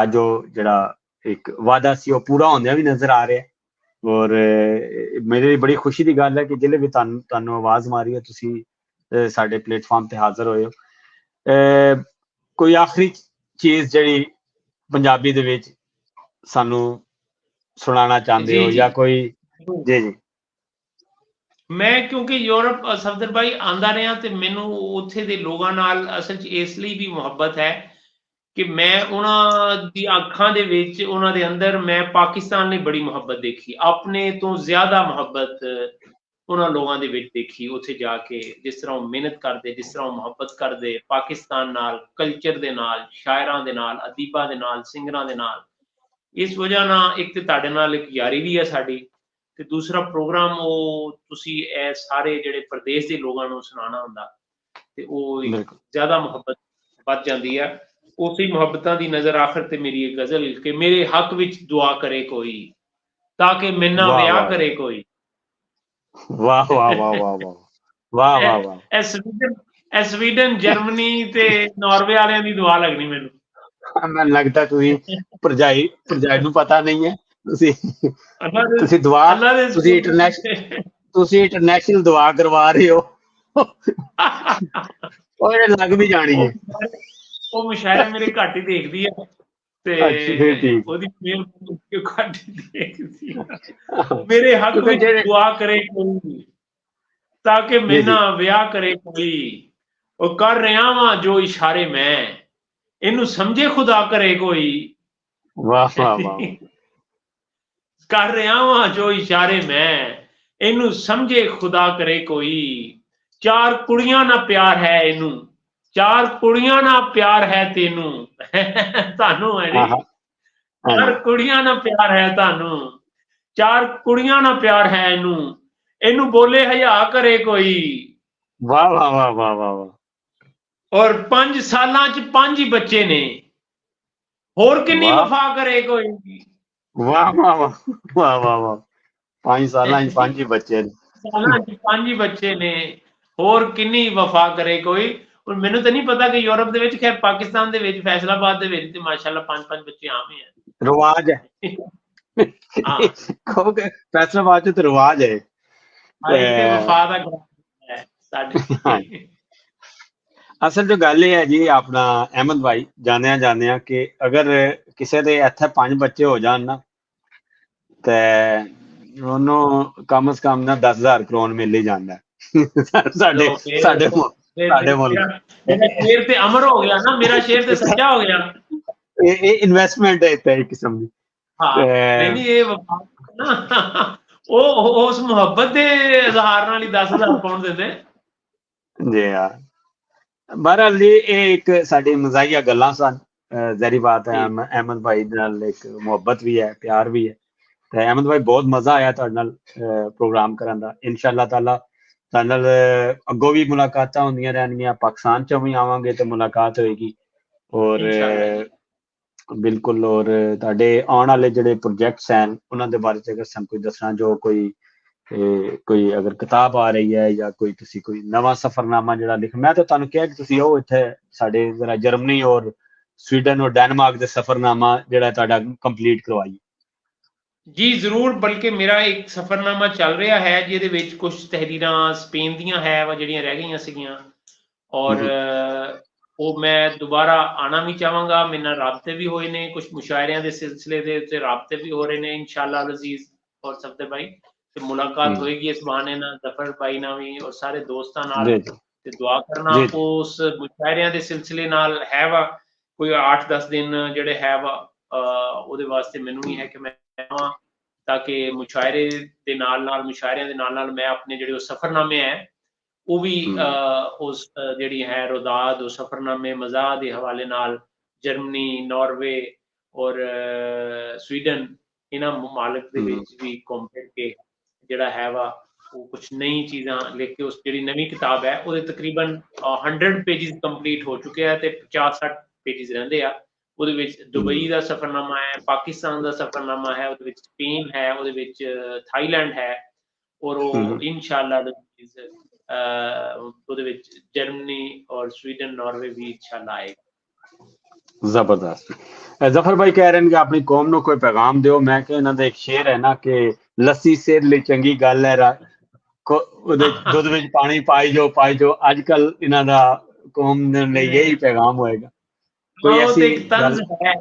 A: ਅੱਜ ਉਹ ਜਿਹੜਾ ਇੱਕ ਵਾਅਦਾ ਸੀ ਉਹ ਪੂਰਾ ਹੁੰਦਿਆਂ ਵੀ ਨਜ਼ਰ ਆ ਰਿਹਾ। ਔਰ ਮੇਰੇ ਲਈ ਬੜੀ ਖੁਸ਼ੀ ਦੀ ਗੱਲ ਹੈ ਕਿ ਜਿਹੜੇ ਵੀ ਤੁਹਾਨੂੰ ਆਵਾਜ਼ ਮਾਰੀ ਹੈ ਤੁਸੀਂ ਸਾਡੇ ਪਲੇਟਫਾਰਮ ਤੇ ਹਾਜ਼ਰ ਹੋਏ ਹੋ। ਕੋਈ ਆਖਰੀ ਚੀਜ਼ ਜਿਹੜੀ ਪੰਜਾਬੀ ਦੇ ਵਿੱਚ ਸਾਨੂੰ ਸੁਣਾਉਣਾ ਚਾਹੁੰਦੇ ਹੋ ਜਾਂ ਕੋਈ? ਜੀ ਜੀ।
B: ਮੈਂ ਕਿਉਂਕਿ ਯੂਰਪ ਸਫਦਰ ਭਾਈ ਆਂਦਾ ਰਿਹਾ ਤੇ ਮੈਨੂੰ ਉੱਥੇ ਦੇ ਲੋਕਾਂ ਨਾਲ ਅਸਲ 'ਚ ਇਸ ਲਈ ਵੀ ਮੁਹੱਬਤ ਹੈ ਕਿ ਮੈਂ ਉਹਨਾਂ ਦੀ ਅੱਖਾਂ ਦੇ ਵਿੱਚ, ਉਹਨਾਂ ਦੇ ਅੰਦਰ ਮੈਂ ਪਾਕਿਸਤਾਨ ਲਈ ਬੜੀ ਮੁਹੱਬਤ ਦੇਖੀ। ਆਪਣੇ ਤੋਂ ਜ਼ਿਆਦਾ ਮੁਹੱਬਤ ਉਹਨਾਂ ਲੋਕਾਂ ਦੇ ਵਿੱਚ ਦੇਖੀ ਉੱਥੇ ਜਾ ਕੇ। ਜਿਸ ਤਰ੍ਹਾਂ ਉਹ ਮਿਹਨਤ ਕਰਦੇ, ਜਿਸ ਤਰ੍ਹਾਂ ਉਹ ਮੁਹੱਬਤ ਕਰਦੇ ਪਾਕਿਸਤਾਨ ਨਾਲ, ਕਲਚਰ ਦੇ ਨਾਲ, ਸ਼ਾਇਰਾਂ ਦੇ ਨਾਲ, ਅਦੀਬਾਂ ਦੇ ਨਾਲ, ਸਿੰਗਰਾਂ ਦੇ ਨਾਲ। ਇਸ ਵਜ੍ਹਾ ਨਾਲ ਇੱਕ ਤੇ ਤੁਹਾਡੇ ਨਾਲ ਇੱਕ ਯਾਰੀ ਵੀ ਹੈ ਸਾਡੀ, ਤੇ ਦੂਸਰਾ ਪ੍ਰੋਗਰਾਮ ਉਹ ਤੁਸੀਂ ਇਹ ਸਾਰੇ ਜਿਹੜੇ ਪ੍ਰਦੇਸ਼ ਦੇ ਲੋਕਾਂ ਨੂੰ ਸੁਣਾਉਣਾ ਹੁੰਦਾ ਤੇ ਉਹ ਜ਼ਿਆਦਾ ਮੁਹੱਬਤ ਵੱਧ ਜਾਂਦੀ ਹੈ। ਉਸੇ ਮੁਹੱਬਤਾਂ ਦੀ ਨਜ਼ਰ ਆਖਰ ਤੇ ਮੇਰੀ ਇਹ ਗਜ਼ਲ ਕਿ ਮੇਰੇ ਹੱਕ ਵਿੱਚ ਦੁਆ ਕਰੇ ਕੋਈ, ਤਾਂ ਕਿ ਮੇਰੇ ਨਾਲ ਵਿਆਹ ਕਰੇ ਕੋਈ।
A: ਵਾਹ ਵਾਹ ਵਾਹ ਵਾਹ ਵਾਹ ਵਾਹ ਵਾਹ ਵਾਹ।
B: ਇਹ ਸਵੀਡਨ, ਜਰਮਨੀ ਤੇ ਨਾਰਵੇ ਵਾਲਿਆਂ ਦੀ ਦੁਆ ਲੱਗਣੀ ਮੈਨੂੰ।
A: ਮੈਨੂੰ ਲੱਗਦਾ ਤੁਸੀਂ ਭਰਜਾਈ ਨੂੰ ਪਤਾ ਨਹੀਂ ਹੈ। ਤੁਸੀਂ ਦੁਆ, ਤੁਸੀਂ ਇੰਟਰਨੈਸ਼ਨਲ ਦੁਆ ਕਰਵਾ ਰਹੇ ਹੋ। ਉਹ ਲੱਗ ਵੀ ਜਾਣੀ ਹੈ।
B: ਉਹ ਮੁਸ਼ਾਇਰਾ ਮੇਰੇ ਘੱਟ ਹੀ ਦੇਖਦੀ ਹੈ ਤੇ ਉਹਦੀ ਮਿਹਰਬਾਨੀ ਘੱਟ ਹੀ ਦੇਖਦੀ ਹੈ। ਮੇਰੇ ਹੱਕ ਵਿੱਚ ਦੁਆ ਕਰੇ ਕੋਈ, ਤਾਂ ਕਿ ਮੇਰੇ ਨਾਲ ਵਿਆਹ ਕਰੇ ਕੋਈ। ਉਹ ਕਰ ਰਿਹਾ ਵਾਂ ਜੋ ਇਸ਼ਾਰੇ ਮੈਂ, ਇਹਨੂੰ ਸਮਝੇ ਖੁਦਾ ਕਰੇ ਕੋਈ।
A: ਵਾਹ ਵਾਹ ਵਾਹ।
B: ਕਰ ਰਿਹਾ ਵਾਂ ਜੋ ਇਸ਼ਾਰੇ ਮੈਂ, ਇਹਨੂੰ ਸਮਝੇ ਖੁਦਾ ਕਰੇ ਕੋਈ। ਚਾਰ ਕੁੜੀਆਂ ਨਾਲ ਪਿਆਰ ਹੈ ਇਹਨੂੰ, ਚਾਰ ਕੁੜੀਆਂ ਨਾਲ ਪਿਆਰ ਹੈ ਤੈਨੂੰ। ਤੁਹਾਨੂੰ ਹੈ ਜੀ, ਚਾਰ ਕੁੜੀਆਂ ਨਾਲ ਪਿਆਰ ਹੈ ਤੁਹਾਨੂੰ, ਚਾਰ ਕੁੜੀਆਂ ਨਾਲ ਪਿਆਰ ਹੈ ਇਹਨੂੰ, ਇਹਨੂੰ ਬੋਲੇ ਹਯਾ ਕਰੇ ਕੋਈ।
A: ਵਾਹ ਵਾਹ ਵਾਹ ਵਾਹ ਵਾਹ।
B: ਔਰ 5 ਸਾਲਾਂ 'ਚ 5 ਹੀ ਬੱਚੇ ਨੇ, ਹੋਰ ਕਿੰਨੀ ਵਫਾ ਕਰੇ ਕੋਈ।
A: ਵਾਹ ਵਾਹ ਵਾਹ ਵਾਹ ਵਾਹ ਵਾਹ। 5 ਸਾਲਾਂ 'ਚ 5 ਹੀ ਬੱਚੇ ਨੇ,
B: ਸਾਲਾਂ 'ਚ 5 ਹੀ ਬੱਚੇ ਨੇ, ਹੋਰ ਕਿੰਨੀ ਵਫਾ ਕਰੇ ਕੋਈ। ਹੁਣ ਮੈਨੂੰ ਤਾਂ ਨਹੀਂ ਪਤਾ ਕਿ ਯੂਰਪ ਦੇ ਵਿੱਚ, ਖੈਰ ਪਾਕਿਸਤਾਨ ਦੇ ਵਿੱਚ ਫੈਸਲਾਬਾਦ ਦੇ ਵਿੱਚ ਤੇ ਮਾਸ਼ਾਅੱਲਾ 5-5 ਬੱਚੇ ਆਮ ਹੀ ਹੈ,
A: ਰਿਵਾਜ ਹੈ। ਕਹੋਗੇ ਫੈਸਲਾਬਾਦ 'ਚ ਤੇ ਰਿਵਾਜ ਹੈ।
B: ਵਫਾ ਦਾ ਹੈ ਸਾਡੇ।
A: ਅਸਲ ਜੋ ਗੱਲ ਇਹ ਹੈ ਜੀ ਆਪਣਾ ਅਹਿਮਦ ਭਾਈ, ਜਾਣਿਆ ਕਿ ਅਗਰ ਕਿਸੇ ਦੇ ਇੱਥੇ 5 ਬੱਚੇ ਹੋ ਜਾਣ ਨਾ ਤੇ ਉਹਨੂੰ ਕਮ ਸੇ ਕਮ ਨਾ 10,000 ਕਰੋੜ ਮਿਲ ਹੀ ਜਾਂਦਾ ਸਾਡੇ
B: ਲੋ
A: ਸਾਡੇ ਸਾਡੇ ਮੁਲਕ
B: ਮੇਰਾ ਸ਼ੇਰ ਤੇ ਅਮਰ ਹੋ ਗਿਆ ਨਾ, ਮੇਰਾ ਸ਼ੇਰ ਤੇ ਸੱਚਾ ਹੋ ਗਿਆ।
A: ਇਹ ਇਨਵੈਸਟਮੈਂਟ ਹੈ ਇੱਕ ਕਿਸਮ ਦੀ।
B: ਹਾਂ ਨਹੀਂ ਇਹ ਵਪਾਰ ਨਾ ਉਹ ਉਸ ਮੁਹੱਬਤ ਦੇ ਇਜ਼ਹਾਰ ਨਾਲ ਹੀ 10,000 ਪਾਉਂਡ ਦਿੰਦੇ
A: ਜੀ ਯਾਰ। ਬਹਰਹਾਲ ਜੀ ਇਹ ਇੱਕ ਸਾਡੀ ਮਜ਼ਾਹੀਆ ਗੱਲਾਂ ਸਨ। ਜ਼ਾਹਿਰ ਬਾਤ ਹੈ ਅਹਿਮਦ ਭਾਈ ਦੇ ਨਾਲ ਇੱਕ ਮੁਹੱਬਤ ਵੀ ਹੈ, ਪਿਆਰ ਵੀ ਹੈ। ਤੇ ਅਹਿਮਦ ਭਾਈ ਬਹੁਤ ਮਜ਼ਾ ਆਇਆ ਤੁਹਾਡੇ ਨਾਲ ਪ੍ਰੋਗਰਾਮ ਕਰਨ ਦਾ। ਇਨਸ਼ਾ ਤਾਲਾ ਤੁਹਾਡੇ ਨਾਲ ਅੱਗੋਂ ਵੀ ਮੁਲਾਕਾਤਾਂ ਹੁੰਦੀਆਂ ਰਹਿਣਗੀਆਂ। ਪਾਕਿਸਤਾਨ ਚੋਂ ਵੀ ਆਵਾਂਗੇ ਤੇ ਮੁਲਾਕਾਤ ਹੋਏਗੀ। ਔਰ ਬਿਲਕੁਲ। ਔਰ ਤੁਹਾਡੇ ਆਉਣ ਵਾਲੇ ਜਿਹੜੇ ਪ੍ਰੋਜੈਕਟਸ ਹਨ ਉਹਨਾਂ ਦੇ ਬਾਰੇ 'ਚ ਅਗਰ ਸਾਨੂੰ ਕੋਈ ਦੱਸਣਾ, ਜੋ ਕੋਈ ਅਗਰ ਕਿਤਾਬ ਆ ਰਹੀ ਹੈ ਜਾਂ ਤੁਸੀਂ ਕੋਈ ਨਵਾਂ ਸਫ਼ਰਨਾਮਾ ਜਿਹੜਾ ਲਿਖ, ਮੈਂ ਤਾਂ ਤੁਹਾਨੂੰ ਕਿਹਾ ਕਿ ਤੁਸੀਂ ਉਹ ਇੱਥੇ ਸਾਡੇ ਜ਼ਰਾ ਜਰਮਨੀ ਔਰ ਸਵੀਡਨ ਔਰ ਡੈਨਮਾਰਕ ਦੇ ਸਫ਼ਰਨਾਮਾ ਜਿਹੜਾ ਤੁਹਾਡਾ ਕੰਪਲੀਟ ਕਰਵਾਈਏ।
B: ਜੀ ਜ਼ਰੂਰ, ਬਲਕਿ ਮੇਰਾ ਇੱਕ ਸਫ਼ਰਨਾਮਾ ਚੱਲ ਰਿਹਾ ਹੈ ਜਿਹਦੇ ਵਿੱਚ ਕੁਝ ਤਹਿਰੀਰਾਂ ਸਪੇਨ ਦੀਆਂ ਹੈ ਵਾ ਜਿਹੜੀਆਂ ਰਹਿ ਗਈਆਂ ਸੀਗੀਆਂ, ਔਰ ਉਹ ਮੈਂ ਦੁਬਾਰਾ ਆਉਣਾ ਵੀ ਚਾਹਾਂਗਾ। ਮੇਰੇ ਨਾਲ ਰਾਬਤੇ ਵੀ ਹੋਏ ਨੇ, ਕੁਝ ਮੁਸ਼ਾਇਰਿਆਂ ਦੇ ਸਿਲਸਿਲੇ ਦੇ ਉੱਤੇ ਰਾਬਤੇ ਵੀ ਹੋ ਰਹੇ ਨੇ ਇਨਸ਼ਾਅੱਲਾ ਅਜ਼ੀਜ਼ ਔਰ ਸਫਦਰ ਭਾਈ। ਤੇ ਮੁਲਾਕਾਤ ਹੋਏਗੀ ਇਸ ਬਹਾਨੇ ਨਾਲ ਜ਼ਫਰ ਭਾਈ ਨਾਲ ਵੀ ਔਰ ਸਾਰੇ ਦੋਸਤਾਂ ਨਾਲ। ਤੇ ਦੁਆ ਕਰਨਾ ਉਸ ਮੁਸ਼ਾਇਰਿਆਂ ਦੇ ਸਿਲਸਿਲੇ ਨਾਲ ਹੈ ਵਾ ਕੋਈ 8-10 ਦਿਨ ਜਿਹੜੇ ਹੈ ਵਾ ਉਹਦੇ ਵਾਸਤੇ ਮੈਨੂੰ ਵੀ ਹੈ ਕਿ ਮੈਂ ਤਾकि ਮੁਸ਼ਾਇਰੇ ਦੇ ਨਾਲ ਮੁਸ਼ਾਇਰਿਆਂ ਦੇ ਨਾਲ ਮੈਂ ਆਪਣੇ ਜਿਹੜੇ ਉਹ ਸਫ਼ਰਨਾਮੇ ਹੈ ਉਹ ਵੀ ਉਸ ਜਿਹੜੀ ਹੈ ਰੋਦਾਦ ਉਹ ਸਫ਼ਰਨਾਮੇ ਮਜ਼ਾਹ ਦੇ ਹਵਾਲੇ ਨਾਲ ਜਰਮਨੀ, ਨਾਰਵੇ ਔਰ ਸਵੀਡਨ ਇਹਨਾਂ ਮਮਾਲਕ ਦੇ ਵਿੱਚ ਵੀ ਘੁੰਮ ਫਿਰ ਕੇ ਜਿਹੜਾ ਹੈ ਵਾ ਉਹ ਕੁਝ ਨਈ ਚੀਜ਼ਾਂ ਲਿਖ ਕੇ ਉਸ ਜਿਹੜੀ ਨਵੀਂ ਕਿਤਾਬ ਹੈ ਉਹਦੇ ਤਕਰੀਬਨ 100 ਪੇਜਿਸ ਕੰਪਲੀਟ ਹੋ ਚੁੱਕੇ ਆ ਤੇ 50-60 ਪੇਜਿਸ ਰਹਿੰਦੇ ਆ। ਉਹਦੇ ਵਿੱਚ ਦੁਬਈ ਦਾ ਸਫ਼ਰਨਾਮਾ ਹੈ, ਪਾਕਿਸਤਾਨ ਦਾ ਸਫ਼ਰਨਾਮਾ ਹੈ, ਉਹਦੇ ਵਿੱਚ ਸਪੇਨ ਹੈ, ਉਹਦੇ ਵਿੱਚ ਥਾਈਲੈਂਡ ਹੈ ਔਰ ਉਹ ਇਨਸ਼ਾਅੱਲਾ ਉਹਦੇ ਵਿੱਚ ਜਰਮਨੀ ਔਰ ਸਵੀਡਨ, ਨਾਰਵੇ ਵੀ ਇਨਸ਼ਾਅੱਲਾ ਆਏਗਾ।
A: ਜ਼ਬਰਦਸਤ। ਜ਼ਫਰ ਭਾਈ ਕਹਿ ਰਹੇ ਨੇ ਕਿ ਆਪਣੀ ਕੌਮ ਨੂੰ ਕੋਈ ਪੈਗਾਮ ਦਿਓ। ਮੈਂ ਕਿ ਇਹਨਾਂ ਦਾ ਇੱਕ ਸ਼ੇਰ ਹੈ ਨਾ ਕਿ ਲੱਸੀ ਸਿਹਤ ਲਈ ਚੰਗੀ ਗੱਲ ਹੈ, ਉਹਦੇ ਦੁੱਧ ਵਿੱਚ ਪਾਣੀ ਪਾਈ ਜੋ। ਅੱਜ ਕੱਲ ਇਹਨਾਂ ਦਾ ਕੌਮ ਦੇ ਲਈ ਇਹੀ ਪੈਗਾਮ ਹੋਏਗਾ। ਕੋਈ
B: ਐਸੀ ਇੱਕ ਤੰਜ਼ ਹੈ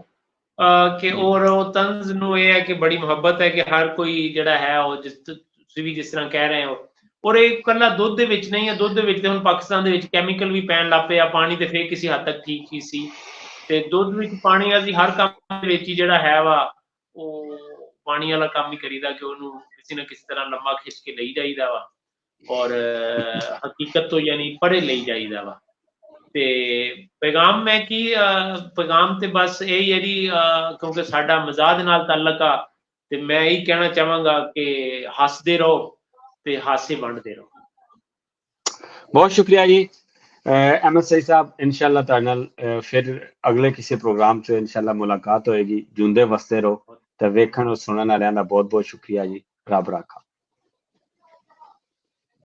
B: ਕਿ ਉਹ ਤੰਜ਼ ਨੂੰ ਇਹ ਹੈ ਕਿ ਬੜੀ ਮੁਹੱਬਤ ਹੈ ਕਿ ਹਰ ਕੋਈ ਜਿਹੜਾ ਹੈ ਉਹ ਤੁਸੀਂ ਵੀ ਜਿਸ ਤਰ੍ਹਾਂ ਕਹਿ ਰਹੇ ਹੋ ਔਰ ਇਹ ਇਕੱਲਾ ਦੁੱਧ ਦੇ ਵਿੱਚ ਨਹੀਂ ਹੈ। ਦੁੱਧ ਦੇ ਵਿੱਚ ਤੇ ਹੁਣ ਪਾਕਿਸਤਾਨ ਦੇ ਵਿੱਚ ਕੈਮੀਕਲ ਵੀ ਪੈਣ ਲੱਗ ਪਏ ਆ। ਪਾਣੀ ਤੇ ਫਿਰ ਕਿਸੇ ਹੱਦ ਤੱਕ ਠੀਕ ਹੀ ਸੀ ਤੇ ਦੁੱਧ ਵਿੱਚ ਪਾਣੀ ਅਸੀਂ ਹਰ ਕੰਮ ਦੇ ਵਿੱਚ ਹੀ ਜਿਹੜਾ ਹੈ ਵਾ ਉਹ ਪਾਣੀ ਵਾਲਾ ਕੰਮ ਹੀ ਕਰੀਦਾ ਕਿ ਉਹਨੂੰ ਕਿਸੇ ਨਾ ਕਿਸੇ ਤਰ੍ਹਾਂ ਲੰਮਾ ਖਿੱਚ ਕੇ ਲਈ ਜਾਈਦਾ ਵਾ ਔਰ ਹਕੀਕਤ ਤੋਂ ਯਾਨੀ ਪਰੇ ਲਈ ਜਾਈਦਾ ਵਾ। ਤੇ ਪੈਗਾਮ ਮੈਂ ਕੀ ਪੈਗਾਮ ਤੇ ਬਸ ਇਹ ਹੈ ਜੀ ਕਿਉਂਕਿ ਸਾਡਾ ਮਜ਼ਾਹ ਦੇ ਨਾਲ ਤਾਲੁਕ ਆ ਤੇ ਮੈਂ ਇਹੀ ਕਹਿਣਾ ਚਾਹਾਂਗਾ ਕਿ ਹੱਸਦੇ ਰਹੋ ਤੇ ਹਾਸੇ ਵੰਡਦੇ ਰਹੋ।
A: ਬਹੁਤ ਸ਼ੁਕਰੀਆ ਜੀ ਅਹਿਮਦ ਸਈਦ ਸਾਹਿਬ। ਇਨਸ਼ਾਅੱਲਾ ਤੁਹਾਡੇ ਨਾਲ ਫਿਰ ਅਗਲੇ ਕਿਸੇ ਪ੍ਰੋਗਰਾਮ 'ਚ ਇਨਸ਼ਾਅੱਲਾ ਮੁਲਾਕਾਤ ਹੋਏਗੀ। ਜੁੰਦੇ ਵਸਦੇ ਰਹੋ ਤੇ ਵੇਖਣ ਔਰ ਸੁਣਨ ਵਾਲਿਆਂ ਦਾ ਬਹੁਤ ਬਹੁਤ ਸ਼ੁਕਰੀਆ ਜੀ। ਰੱਬ ਰਾਖਾ।